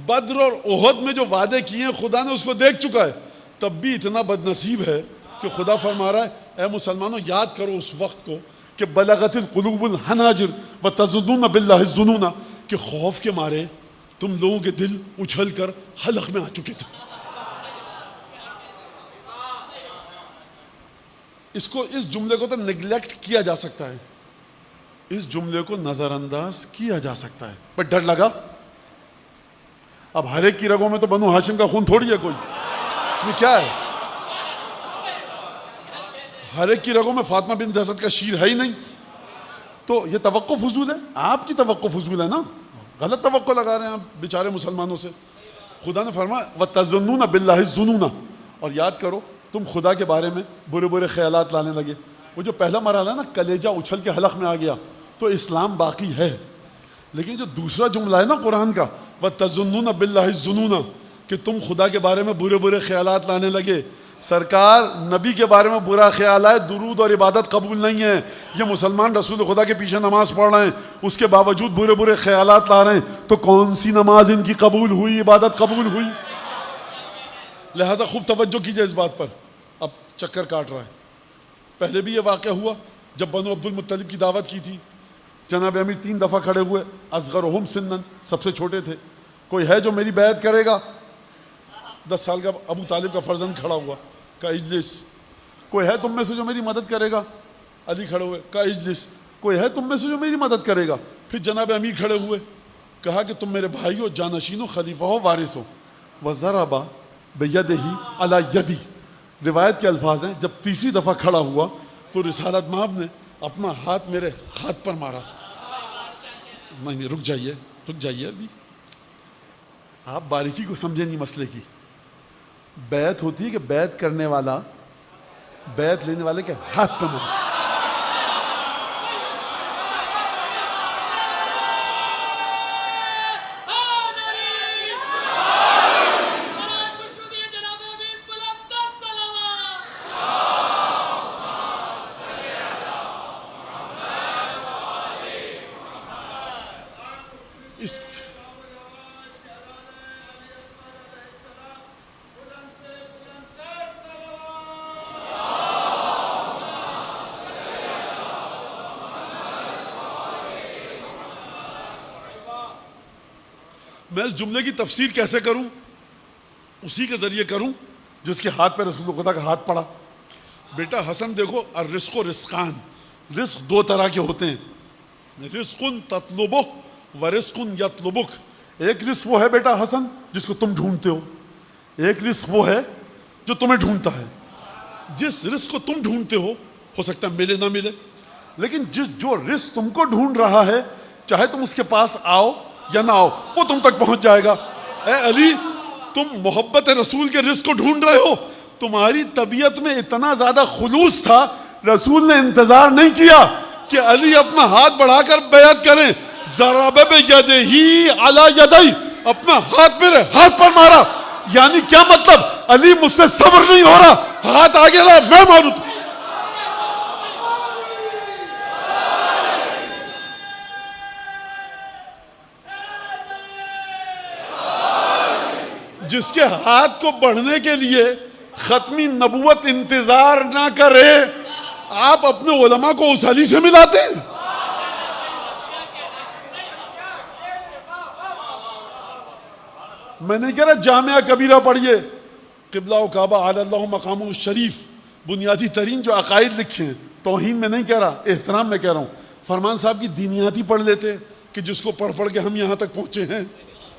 بدر اور احد میں جو وعدے کیے ہیں خدا نے اس کو دیکھ چکا ہے, تب بھی اتنا بد نصیب ہے کہ خدا فرما رہا ہے اے مسلمانوں یاد کرو اس وقت کو کہ بلغت القلوب الحناجر وتظنون باللہ الظنون, کہ خوف کے مارے تم لوگوں کے دل اچھل کر حلق میں آ چکے تھے. اس جملے کو تو نگلیکٹ کیا جا سکتا ہے, اس جملے کو نظر انداز کیا جا سکتا ہے, پر ڈر لگا. اب ہر ایک کی رگوں میں تو بنو ہاشم کا خون تھوڑی ہے کوئی, اس میں کیا ہے؟ ہر ایک کی رگوں میں فاطمہ بنت اسد کا شیر ہے ہی نہیں. تو یہ توقع فضول ہے, آپ کی توقع فضول ہے نا, غلط توقع لگا رہے ہیں آپ بیچارے مسلمانوں سے. خدا نے فرمایا وَتَظُنُّونَ بِاللَّهِ الظُّنُونَ, اور یاد کرو تم خدا کے بارے میں برے برے خیالات لانے لگے. وہ جو پہلا مرحلہ ہے نا, کلیجہ اچھل کے حلق میں آ گیا, تو اسلام باقی ہے. لیکن جو دوسرا جملہ ہے نا قرآن کا, وَتَظُنُّونَ بِاللَّهِ الظُّنُونَ, کہ تم خدا کے بارے میں برے برے خیالات لانے لگے. سرکار نبی کے بارے میں برا خیال ہے, درود اور عبادت قبول نہیں ہے. یہ مسلمان رسول خدا کے پیچھے نماز پڑھ رہے ہیں, اس کے باوجود برے برے خیالات لا رہے ہیں, تو کون سی نماز ان کی قبول ہوئی, عبادت قبول ہوئی؟ لہٰذا خوب توجہ کیجئے اس بات پر. اب چکر کاٹ رہا ہے, پہلے بھی یہ واقعہ ہوا, جب بنو عبد المطلب کی دعوت کی تھی، جناب امیر 3 دفعہ کھڑے ہوئے، اصغرہم سنن، سب سے چھوٹے تھے، کوئی ہے جو میری بیعت کرے گا؟ 10 سال کا ابو طالب کا فرزند کھڑا ہوا، کہا اجلس. کوئی ہے تم میں سے جو میری مدد کرے گا؟ علی کھڑے ہوئے، کہا اجلس. کوئی ہے تم میں سے جو میری مدد کرے گا؟ پھر جناب امیر کھڑے ہوئے، کہا کہ تم میرے بھائی ہو، جانشین ہو، خلیفہ ہو، وارث ہو. وَضَرَبَ بِيَدِهِ عَلَى يَدِي، روایت کے الفاظ ہیں جب تیسری دفعہ کھڑا ہوا تو رسالت مآب نے اپنا ہاتھ میرے ہاتھ پر مارا. نہیں رک جائیے ابھی، آپ باریکی کو سمجھیں نہیں مسئلے کی. بیعت ہوتی ہے کہ بیعت کرنے والا بیعت لینے والے کے ہاتھ پہ مارتا. اس میں اس جملے کی تفسیر کیسے کروں؟ اسی کے ذریعے کروں جس کے ہاتھ پہ رسول خدا کا ہاتھ پڑا. بیٹا حسن دیکھو، الرزق و رزقان، رزق 2 طرح کے ہوتے ہیں، رزق تطلبہ و رزق یطلبک. ایک رزق وہ ہے بیٹا حسن جس کو تم ڈھونڈتے ہو، ایک رزق وہ ہے جو تمہیں ڈھونڈتا ہے. جس رزق کو تم ڈھونڈتے ہو سکتا ہے ملے نہ ملے، لیکن جو رزق تم کو ڈھونڈ رہا ہے، چاہے تم اس کے پاس آؤ یا نہ آؤ، وہ تم تک پہنچ جائے گا. اے علی، تم محبت رسول کے رزق کو ڈھونڈ رہے ہو، تمہاری طبیعت میں اتنا زیادہ خلوص تھا، رسول نے انتظار نہیں کیا کہ علی اپنا ہاتھ بڑھا کر بیعت کریں. ضرب بیدہ علی یدی، اپنا ہاتھ میرے ہاتھ پر مارا. یعنی کیا مطلب؟ علی مجھ سے صبر نہیں ہو رہا، ہاتھ آگے لا، میں ماروں. جس کے ہاتھ کو بڑھنے کے لیے ختمی نبوت انتظار نہ کرے، آپ اپنے علماء کو اس علی سے ملاتے ہیں؟ میں نہیں کہہ رہا جامعہ کبیرہ پڑھیے، قبلہ و کعبہ علی اللہ مقام الشریف، بنیادی ترین جو عقائد لکھے ہیں، توہین میں نہیں کہہ رہا، احترام میں کہہ رہا ہوں. فرمان صاحب کی دینیاتی پڑھ لیتے کہ جس کو پڑھ کے ہم یہاں تک پہنچے ہیں،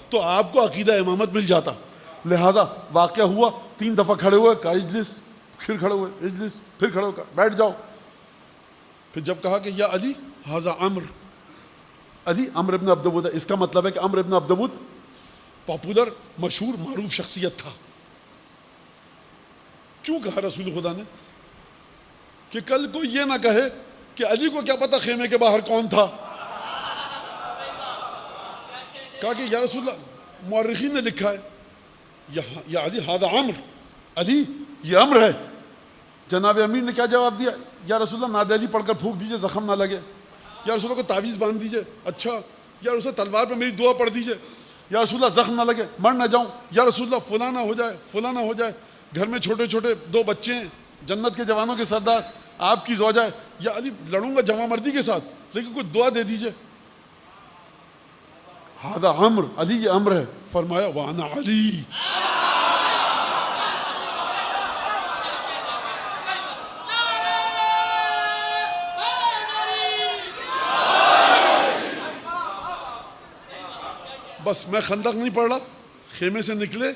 تو آپ کو عقیدہ امامت مل جاتا. لہٰذا واقعہ ہوا، 3 دفعہ کھڑے ہوئے، کہا اجلس، پھر کھڑے ہوئے، اجلس، پھر کھڑے ہوئے، بیٹھ جاؤ. پھر جب کہا کہ یا علی ھذا عمر، علی عمر ابن عبد ود ہے. اس کا مطلب ہے کہ عمر ابن عبد ود پاپولر، مشہور، معروف شخصیت تھا. کیوں کہا رسول خدا نے؟ کہ کل کو یہ نہ کہے کہ علی کو کیا پتا خیمے کے باہر کون تھا. کہا کہ یا رسول اللہ، مورخین نے لکھا ہے یا علی ھذا عمر، علی یہ عمر ہے. جناب امیر نے کیا جواب دیا؟ یا رسول اللہ ناد علی پڑھ کر پھونک دیجئے، زخم نہ لگے. یا رسول اللہ کو تعویذ باندھ دیجئے. اچھا. یا رسول اللہ تلوار پہ میری دعا پڑھ دیجئے. یا رسول اللہ زخم نہ لگے، مر نہ جاؤں. یا رسول اللہ فلاں نہ ہو جائے، فلاں نہ ہو جائے. گھر میں چھوٹے چھوٹے 2 بچے ہیں، جنت کے جوانوں کے سردار، آپ کی زوجہ ہے. یا علی لڑوں گا جوان مردی کے ساتھ، لیکن کوئی دعا دے دیجئے. ھذا عمر، علی یہ عمر ہے. فرمایا وانا علی. بس میں خندق نہیں پڑھ رہا، خیمے سے نکلے،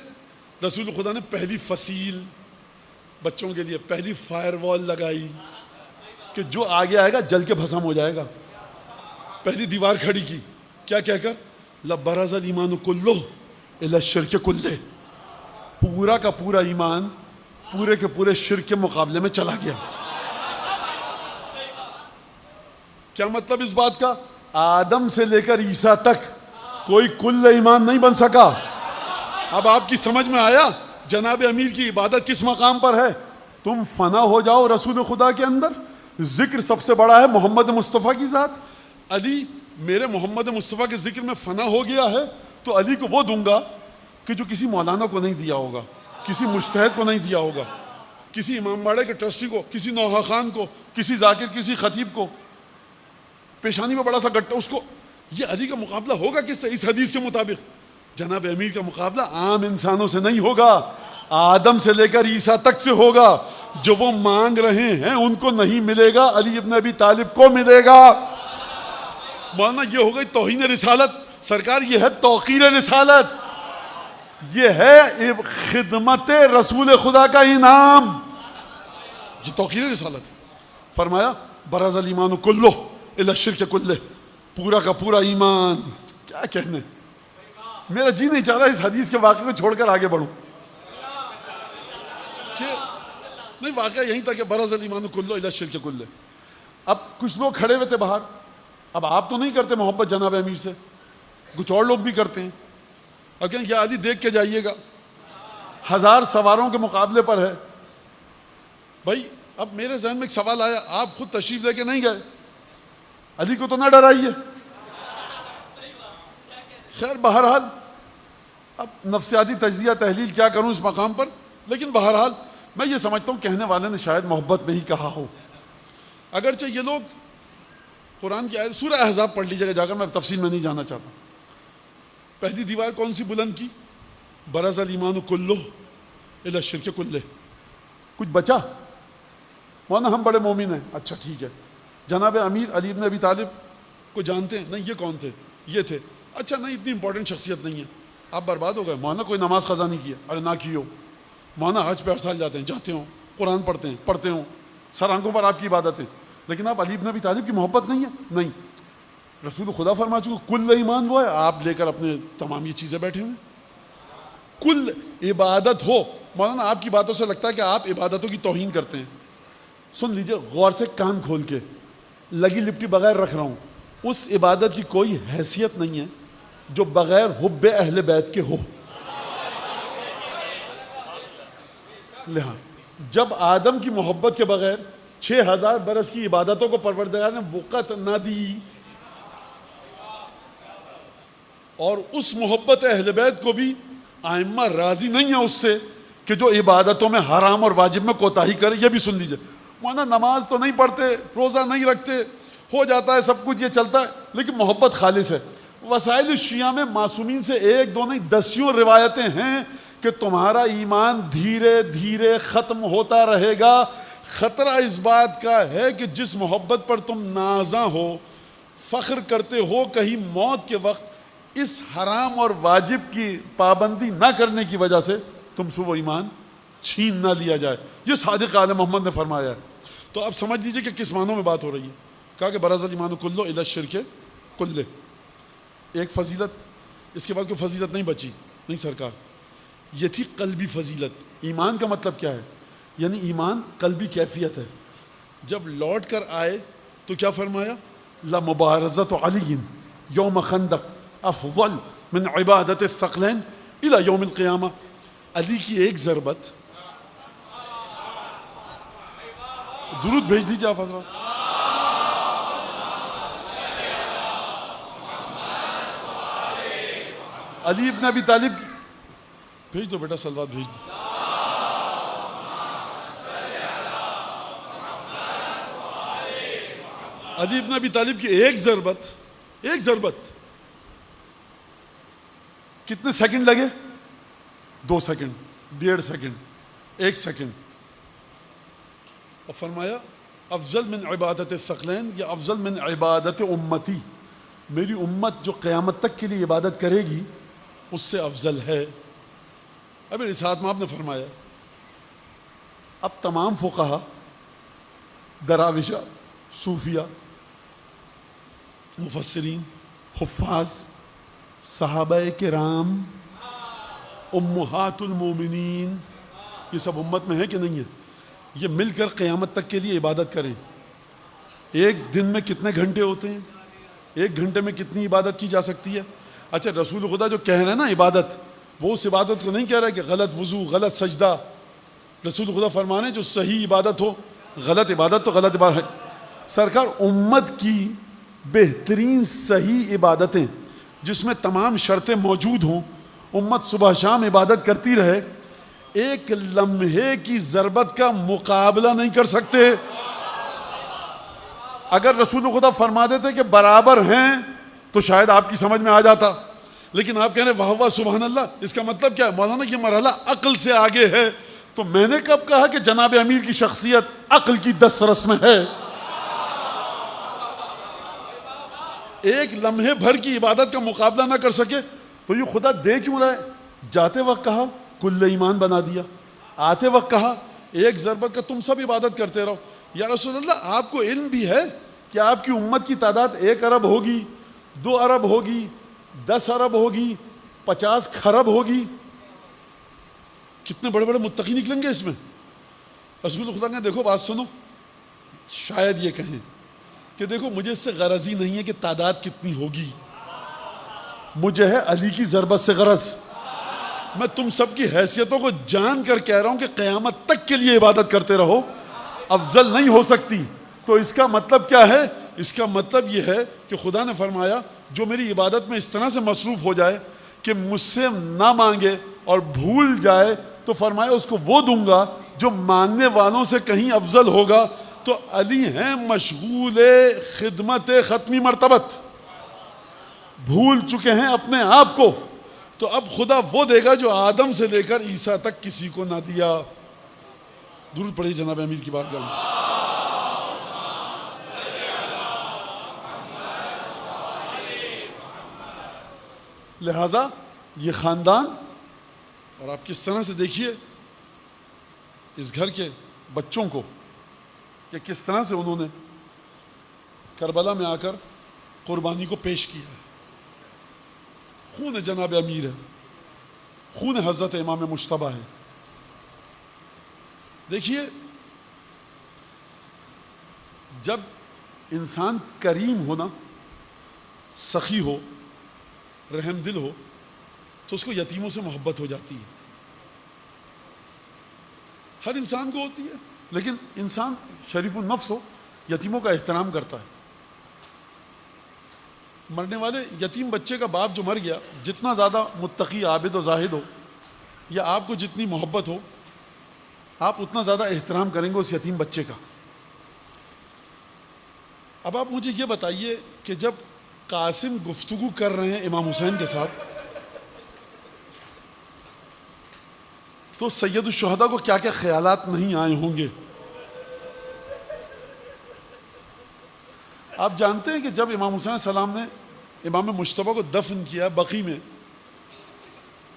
رسول خدا نے پہلی فصیل بچوں کے لیے، پہلی فائر وال لگائی کہ جو آگے آئے گا جل کے بھسم ہو جائے گا. پہلی دیوار کھڑی کی، کیا کہہ کر؟ لبرز الایمان کلہ الی الشرک کلہ. پورا کا پورا ایمان پورے کے پورے شرک کے مقابلے میں چلا گیا. کیا مطلب اس بات کا؟ آدم سے لے کر عیسیٰ تک کوئی کل ایمان نہیں بن سکا. اب آپ کی سمجھ میں آیا جناب امیر کی عبادت کس مقام پر ہے؟ تم فنا ہو جاؤ رسول خدا کے اندر. ذکر سب سے بڑا ہے محمد مصطفیٰ کی ذات. علی میرے محمد مصطفیٰ کے ذکر میں فنا ہو گیا ہے تو علی کو وہ دوں گا کہ جو کسی مولانا کو نہیں دیا ہوگا، کسی مجتہد کو نہیں دیا ہوگا. کسی امام باڑے کے ٹرسٹی کو، کسی نوحہ خان کو، کسی ذاکر، کسی خطیب کو پیشانی میں بڑا سا گٹا، اس کو یہ علی کا مقابلہ ہوگا کس سے؟ اس حدیث کے مطابق جناب امیر کا مقابلہ عام انسانوں سے نہیں ہوگا، آدم سے لے کر عیسیٰ تک سے ہوگا. جو وہ مانگ رہے ہیں ان کو نہیں ملے گا، علی ابن ابی طالب کو ملے گا. مولانا یہ ہو گئی توہین رسالت. سرکار یہ ہے توقیر رسالت، یہ ہے خدمت رسول خدا کا انعام، یہ توقیر رسالت. فرمایا برز الایمان کلہ الی الشرک کلہ، پورا کا پورا ایمان. کیا کہنے، میرا جی نہیں چاہ رہا اس حدیث کے واقعے کو چھوڑ کر آگے بڑھوں. نہیں، واقعہ یہیں تک کہ برز الایمان کلہ الی الشرک کلہ. اب کچھ لوگ کھڑے ہوئے تھے باہر. اب آپ تو نہیں کرتے محبت جناب امیر سے، کچھ اور لوگ بھی کرتے ہیں. اب کہیں یا علی دیکھ کے جائیے گا، 1000 سواروں کے مقابلے پر ہے. بھائی اب میرے ذہن میں ایک سوال آیا، آپ خود تشریف لے کے نہیں گئے، علی کو تو نہ ڈرائیے. خیر بہرحال اب نفسیاتی تجزیہ تحلیل کیا کروں اس مقام پر، لیکن بہرحال میں یہ سمجھتا ہوں کہنے والے نے شاید محبت میں ہی کہا ہو. اگرچہ یہ لوگ قرآن کی آیت سورہ احزاب پڑھ لیجیے گا جا کر، میں تفصیل میں نہیں جانا چاہتا. پہلی دیوار کون سی بلند کی؟ برز الایمان کلہ الی الشرک کلہ. کچھ بچا؟ مولانا ہم بڑے مومن ہیں. اچھا ٹھیک ہے، جناب امیر علی ابن ابی طالب کو جانتے ہیں؟ نہیں. یہ کون تھے؟ یہ تھے. اچھا نہیں، اتنی امپورٹنٹ شخصیت نہیں ہے. آپ برباد ہو گئے. مولانا کوئی نماز قضا نہیں کیا؟ ارے نہ کی ہو. مولانا حج پہ ہر سال جاتے ہوں، قرآن پڑھتے ہوں، سر آنکھوں پر آپ کی عبادتیں، لیکن آپ علی ابن ابی طالب کی محبت نہیں ہے؟ نہیں. رسول خدا فرما چکے کل ایمان وہ ہے، آپ لے کر اپنے تمام یہ چیزیں بیٹھے ہوئے. کل عبادت ہو. مولانا آپ کی باتوں سے لگتا ہے کہ آپ عبادتوں کی توہین کرتے ہیں. سن لیجئے غور سے، کان کھول کے، لگی لپٹی بغیر رکھ رہا ہوں. اس عبادت کی کوئی حیثیت نہیں ہے جو بغیر حب اہل بیت کے ہو. لہٰذا جب آدم کی محبت کے بغیر 6000 برس کی عبادتوں کو پروردگار نے وقت نہ دی، اور اس محبت اہل بیت کو بھی ائمہ راضی نہیں ہے اس سے کہ جو عبادتوں میں حرام اور واجب میں کوتاہی کرے. یہ بھی سن لیجئے، مولانا نماز تو نہیں پڑھتے، روزہ نہیں رکھتے، ہو جاتا ہے سب کچھ، یہ چلتا ہے، لیکن محبت خالص ہے. وسائل الشیعہ میں معصومین سے 1 2 نہیں 10 روایتیں ہیں کہ تمہارا ایمان دھیرے دھیرے ختم ہوتا رہے گا. خطرہ اس بات کا ہے کہ جس محبت پر تم نازاں ہو، فخر کرتے ہو، کہیں موت کے وقت اس حرام اور واجب کی پابندی نہ کرنے کی وجہ سے تم سے وہ ایمان چھین نہ لیا جائے. یہ صادق آل محمد نے فرمایا ہے. تو آپ سمجھ لیجئے کہ کس معنوں میں بات ہو رہی ہے. کہا کہ برز الایمان کلہ الی الشرک کلہ. ایک فضیلت، اس کے بعد کوئی فضیلت نہیں بچی. نہیں سرکار، یہ تھی قلبی فضیلت. ایمان کا مطلب کیا ہے؟ یعنی ایمان قلبی کیفیت ہے. جب لوٹ کر آئے تو کیا فرمایا؟ لمبارزۃ علی یوم خندق افضل من عبادت الثقلین الی یوم القیامہ. علی کی ایک ضربت، درود بھیج دیجیے آپ حضرات. علی ابن ابی طالب کی بھیج دو بیٹا، صلوات بھیج دو. علی ابن ابی طالب کی ایک ضربت کتنے سیکنڈ لگے؟ 2 سیکنڈ، 1.5 سیکنڈ، 1 سیکنڈ. اور فرمایا افضل من عبادت الثقلین، یا افضل من عبادت امتی. میری امت جو قیامت تک کے لیے عبادت کرے گی اس سے افضل ہے. اب اس ساتھ میں آپ نے فرمایا اب تمام فقہا، دراوشہ، صوفیہ، مفسرین، حفاظ، صحابہ کرام، امہات المومنین، یہ سب امت میں ہے کہ نہیں ہے؟ یہ مل کر قیامت تک کے لیے عبادت کریں. ایک دن میں کتنے گھنٹے ہوتے ہیں؟ 1 گھنٹے میں کتنی عبادت کی جا سکتی ہے؟ اچھا رسول خدا جو کہہ رہے ہیں نا عبادت، وہ اس عبادت کو نہیں کہہ رہا کہ غلط وضو، غلط سجدہ. رسول خدا فرمانے جو صحیح عبادت ہو، غلط عبادت تو غلط عبادت ہے. سرکار امت کی بہترین صحیح عبادتیں جس میں تمام شرطیں موجود ہوں، امت صبح شام عبادت کرتی رہے، ایک لمحے کی ضربت کا مقابلہ نہیں کر سکتے. اگر رسول خدا فرما دیتے کہ برابر ہیں تو شاید آپ کی سمجھ میں آ جاتا, لیکن آپ کہہ رہے واہ واہ سبحان اللہ, اس کا مطلب کیا ہے مولانا؟ یہ مرحلہ عقل سے آگے ہے. تو میں نے کب کہا کہ جناب امیر کی شخصیت عقل کی 10 رس میں ہے؟ ایک لمحے بھر کی عبادت کا مقابلہ نہ کر سکے تو یہ خدا دے کیوں رہا ہے؟ جاتے وقت کہا کل ایمان بنا دیا, آتے وقت کہا ایک ضربت کا تم سب عبادت کرتے رہو. یا رسول اللہ آپ کو علم بھی ہے کہ آپ کی امت کی تعداد 1 ارب ہوگی, 2 ارب ہوگی, 10 ارب ہوگی, 50 کھرب ہوگی. کتنے بڑے بڑے متقی نکلیں گے اس میں. رسول خدا نے دیکھو بات سنو, شاید یہ کہیں کہ دیکھو مجھے اس سے غرض ہی نہیں ہے کہ تعداد کتنی ہوگی, مجھے ہے علی کی ضربت سے غرض. میں تم سب کی حیثیتوں کو جان کر کہہ رہا ہوں کہ قیامت تک کے لیے عبادت کرتے رہو, افضل نہیں ہو سکتی. تو اس کا مطلب کیا ہے؟ اس کا مطلب یہ ہے کہ خدا نے فرمایا جو میری عبادت میں اس طرح سے مصروف ہو جائے کہ مجھ سے نہ مانگے اور بھول جائے تو فرمایا اس کو وہ دوں گا جو مانگنے والوں سے کہیں افضل ہوگا. تو علی ہیں مشغول خدمت ختمی مرتبت, بھول چکے ہیں اپنے آپ کو. تو اب خدا وہ دے گا جو آدم سے لے کر عیسیٰ تک کسی کو نہ دیا. درود پڑھی جناب امیر کی بارگاہ میں. لہذا یہ خاندان, اور آپ کس طرح سے دیکھیے اس گھر کے بچوں کو کہ کس طرح سے انہوں نے کربلا میں آ کر قربانی کو پیش کیا ہے. خون جناب امیر ہے, خون حضرت امام مجتبیٰ ہے. دیکھیے جب انسان کریم ہونا, سخی ہو, رحم دل ہو تو اس کو یتیموں سے محبت ہو جاتی ہے. ہر انسان کو ہوتی ہے, لیکن انسان شریف النفس ہو یتیموں کا احترام کرتا ہے. مرنے والے یتیم بچے کا باپ جو مر گیا, جتنا زیادہ متقی عابد و زاہد ہو یا آپ کو جتنی محبت ہو آپ اتنا زیادہ احترام کریں گے اس یتیم بچے کا. اب آپ مجھے یہ بتائیے کہ جب قاسم گفتگو کر رہے ہیں امام حسین کے ساتھ تو سید الشہداء کو کیا کیا خیالات نہیں آئے ہوں گے. آپ جانتے ہیں کہ جب امام حسین السلام نے امام مجتبیٰ کو دفن کیا بقیع میں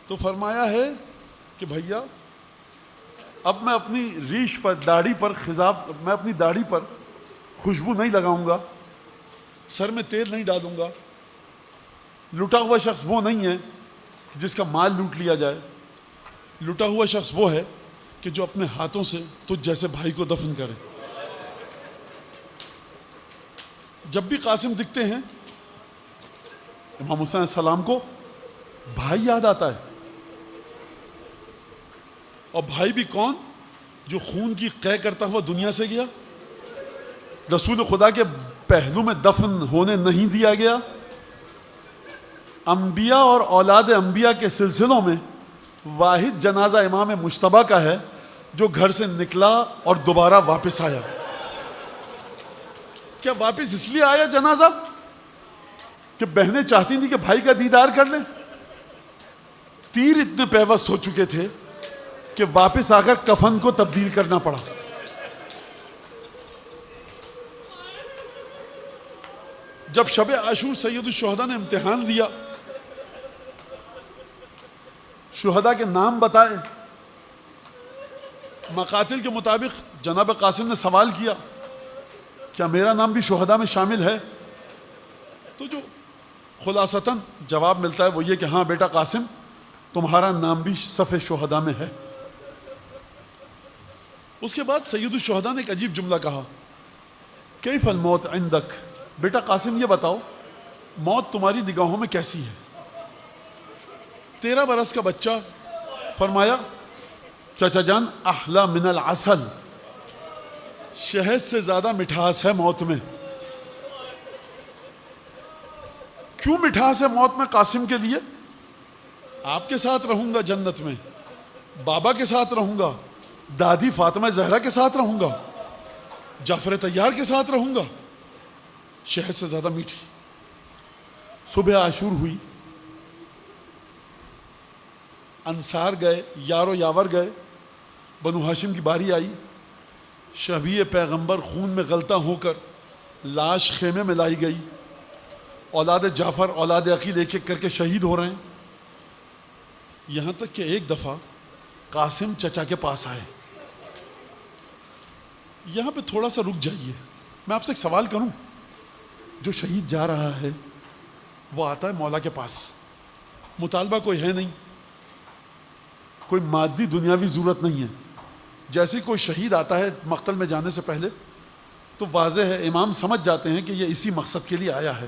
تو فرمایا ہے کہ بھیا اب میں اپنی ریش پر, داڑھی پر خضاب, میں اپنی داڑھی پر خوشبو نہیں لگاؤں گا, سر میں تیل نہیں ڈالوں گا. لٹا ہوا شخص وہ نہیں ہے جس کا مال لوٹ لیا جائے. لٹا ہوا شخص وہ ہے کہ جو اپنے ہاتھوں سے تجھ جیسے بھائی کو دفن کرے. جب بھی قاسم دکھتے ہیں امام حسین السلام کو بھائی یاد آتا ہے. اور بھائی بھی کون؟ جو خون کی قے کرتا ہوا دنیا سے گیا, رسول خدا کے پہلو میں دفن ہونے نہیں دیا گیا. انبیاء اور اولاد انبیاء کے سلسلوں میں واحد جنازہ امام مجتبیٰ کا ہے جو گھر سے نکلا اور دوبارہ واپس آیا. کیا واپس اس لیے آیا جنازہ کہ بہنیں چاہتی تھیں کہ بھائی کا دیدار کر لیں؟ تیر اتنے پیوست ہو چکے تھے کہ واپس آ کر کفن کو تبدیل کرنا پڑا. جب شب عاشور سید الشہداء نے امتحان لیا, شہداء کے نام بتائے, مقاتل کے مطابق جناب قاسم نے سوال کیا کیا میرا نام بھی شہداء میں شامل ہے؟ تو جو خلاصتاً جواب ملتا ہے وہ یہ کہ ہاں بیٹا قاسم تمہارا نام بھی صف شہداء میں ہے. اس کے بعد سید الشہداء نے ایک عجیب جملہ کہا, کیف الموت عندک, بیٹا قاسم یہ بتاؤ موت تمہاری نگاہوں میں کیسی ہے؟ 13 برس کا بچہ فرمایا چچا جان احلا من العسل, شہد سے زیادہ مٹھاس ہے موت میں. کیوں مٹھاس ہے موت میں قاسم کے لیے؟ آپ کے ساتھ رہوں گا جنت میں, بابا کے ساتھ رہوں گا، دادی فاطمہ زہرا کے ساتھ رہوں گا، جعفر طیار کے ساتھ رہوں گا، شہد سے زیادہ میٹھی۔ صبح عاشور ہوئی، انصار گئے، یار و یاور گئے، بنو ہاشم کی باری آئی، شبیہ پیغمبر خون میں غلطہ ہو کر لاش خیمے میں لائی گئی، اولاد جعفر اولاد عقیل ایک ایک کر کے شہید ہو رہے ہیں، یہاں تک کہ ایک دفعہ قاسم چچا کے پاس آئے۔ یہاں پہ تھوڑا سا رک جائیے، میں آپ سے ایک سوال کروں، جو شہید جا رہا ہے وہ آتا ہے مولا کے پاس، مطالبہ کوئی ہے نہیں، کوئی مادی دنیاوی ضرورت نہیں ہے، جیسے کوئی شہید آتا ہے مقتل میں جانے سے پہلے تو واضح ہے، امام سمجھ جاتے ہیں کہ یہ اسی مقصد کے لیے آیا ہے،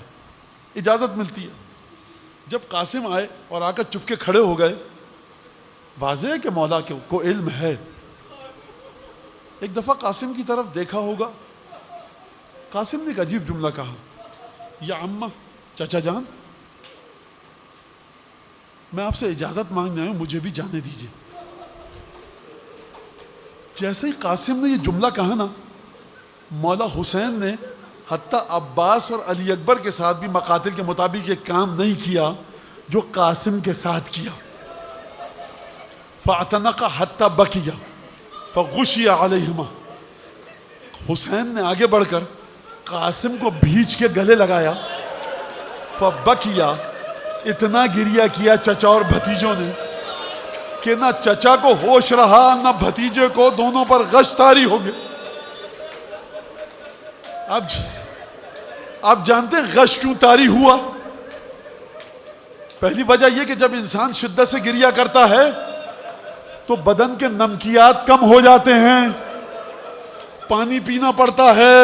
اجازت ملتی ہے۔ جب قاسم آئے اور آ کر چپ کے کھڑے ہو گئے، واضح ہے کہ مولا کو علم ہے۔ ایک دفعہ قاسم کی طرف دیکھا ہوگا، قاسم نے ایک عجیب جملہ کہا، یا اماں، چچا جان، میں آپ سے اجازت مانگنے آیا ہوں، مجھے بھی جانے دیجیے۔ جیسے ہی قاسم نے یہ جملہ کہا نا، مولا حسین نے حتیٰ عباس اور علی اکبر کے ساتھ بھی مقاتل کے مطابق یہ کام نہیں کیا جو قاسم کے ساتھ کیا۔ فَاعْتَنَقَ حَتَّى بَكِيَ فَغُشِيَ عَلَيْهِمَا، حسین نے آگے بڑھ کر قاسم کو بھیج کے گلے لگایا، فَبَكِيَ، اتنا گریہ کیا چچا اور بھتیجوں نے کہ نہ چچا کو ہوش رہا نہ بھتیجے کو، دونوں پر غش طاری ہو گئے۔ آپ جانتے ہیں غش کیوں طاری ہوا؟ پہلی وجہ یہ کہ جب انسان شدت سے گریہ کرتا ہے تو بدن کے نمکیات کم ہو جاتے ہیں، پانی پینا پڑتا ہے،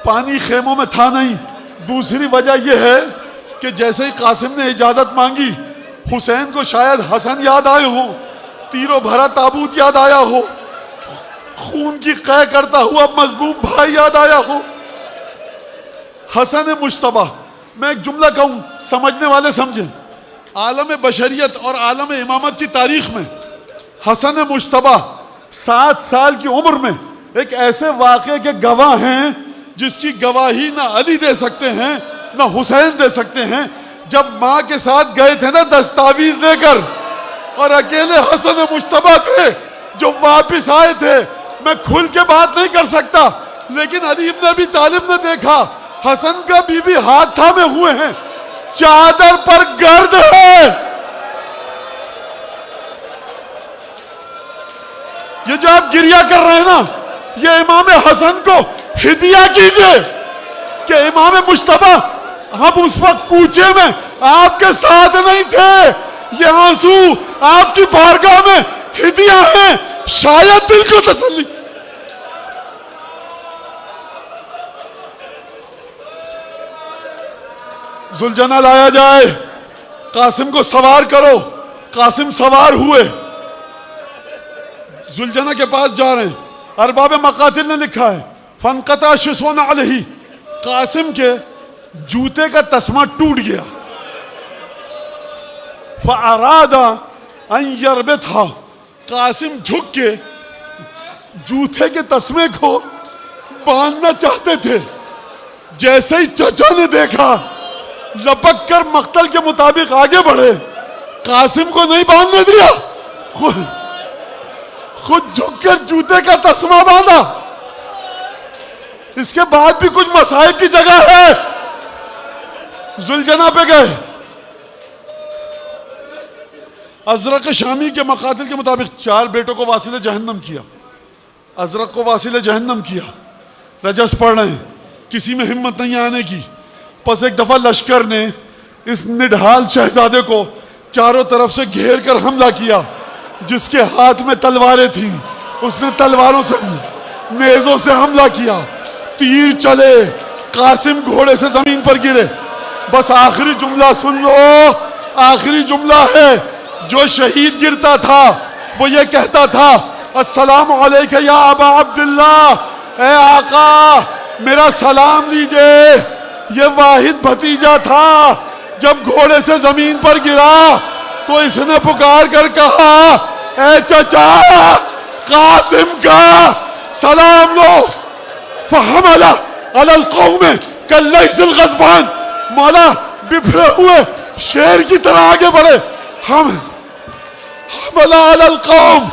پانی خیموں میں تھا نہیں۔ دوسری وجہ یہ ہے کہ جیسے ہی قاسم نے اجازت مانگی، حسین کو شاید حسن یاد آئے ہو، تیروں بھرا تابوت یاد آیا ہو، خون کی قے کرتا ہوا مظلوم بھائی یاد آیا ہو۔ حسن مجتبیٰ، میں ایک جملہ کہوں، سمجھنے والے سمجھیں، عالم بشریت اور عالم امامت کی تاریخ میں حسن مجتبیٰ 7 سال کی عمر میں ایک ایسے واقعے کے گواہ ہیں جس کی گواہی نہ علی دے سکتے ہیں نہ حسین دے سکتے ہیں۔ جب ماں کے ساتھ گئے تھے نا دستاویز لے کر، اور اکیلے حسن مجتبیٰ تھے جو واپس آئے تھے، میں کھل کے بات نہیں کر سکتا، لیکن علی ابن ابی طالب نے دیکھا حسن کا بی بی ہاتھ تھامے ہوئے ہیں، چادر پر گرد ہے۔ یہ جو آپ گریہ کر رہے ہیں نا، یہ امام حسن کو ہدیہ کیجئے کہ امام مجتبیٰ، ہم اس وقت کوچے میں آپ کے ساتھ نہیں تھے، یہ آنسو آپ کی بارگاہ میں ہدیہ ہیں، شاید دل کو تسلی۔ زلجنا لایا جائے، قاسم کو سوار کرو۔ قاسم سوار ہوئے، زلجنا کے پاس جا رہے ہیں۔ ارباب مقاتل نے لکھا ہے فَانْقَطَعَ شِسْوٌ عَلَيْهِ، قاسم کے جوتے کا تسمہ ٹوٹ گیا۔ فَأَرَادَ أَنْ يَرْبِطْهَا، قاسم جھک کے جوتے کے تسمے کو باندھنا چاہتے تھے، جیسے ہی چچا نے دیکھا لپک کر مقتل کے مطابق آگے بڑھے، قاسم کو نہیں باندھنے دیا، خود جھک کر جوتے کا تسمہ باندھا۔ اس کے بعد بھی کچھ مصائب کی جگہ ہے۔ زلجنا پہ گئے، ازرق شامی کے مقاتل کے مطابق 4 بیٹوں کو واصل جہنم کیا، ازرق کو واصل جہنم کیا، رجس پڑھ رہے ہیں، کسی میں ہمت نہیں آنے کی۔ پس ایک دفعہ لشکر نے اس نڈھال شہزادے کو چاروں طرف سے گھیر کر حملہ کیا، جس کے ہاتھ میں تلواریں تھیں، اس نے تلواروں سے نیزوں سے حملہ کیا، تیر چلے، قاسم گھوڑے سے زمین پر گرے۔ بس آخری جملہ سن لو، آخری جملہ ہے، جو شہید گرتا تھا وہ یہ کہتا تھا السلام علیکہ یا ابا عبداللہ، اے آقا میرا سلام لیجئے۔ یہ واحد بھتیجا تھا، جب گھوڑے سے زمین پر گرا تو اس نے پکار کر کہا اے چچا قاسم کا سلام لو. فحمل علی القوم کاللیث الغضبان. مولا بفرے ہوئے شیر کی طرح آگے بڑھے. حمل علی القوم.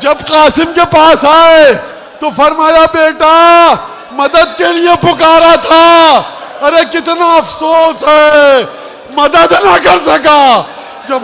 جب قاسم کے پاس آئے تو فرمایا بیٹا مدد کے لیے پکارا تھا, ارے کتنا افسوس ہے مدد نہ کر سکا. جب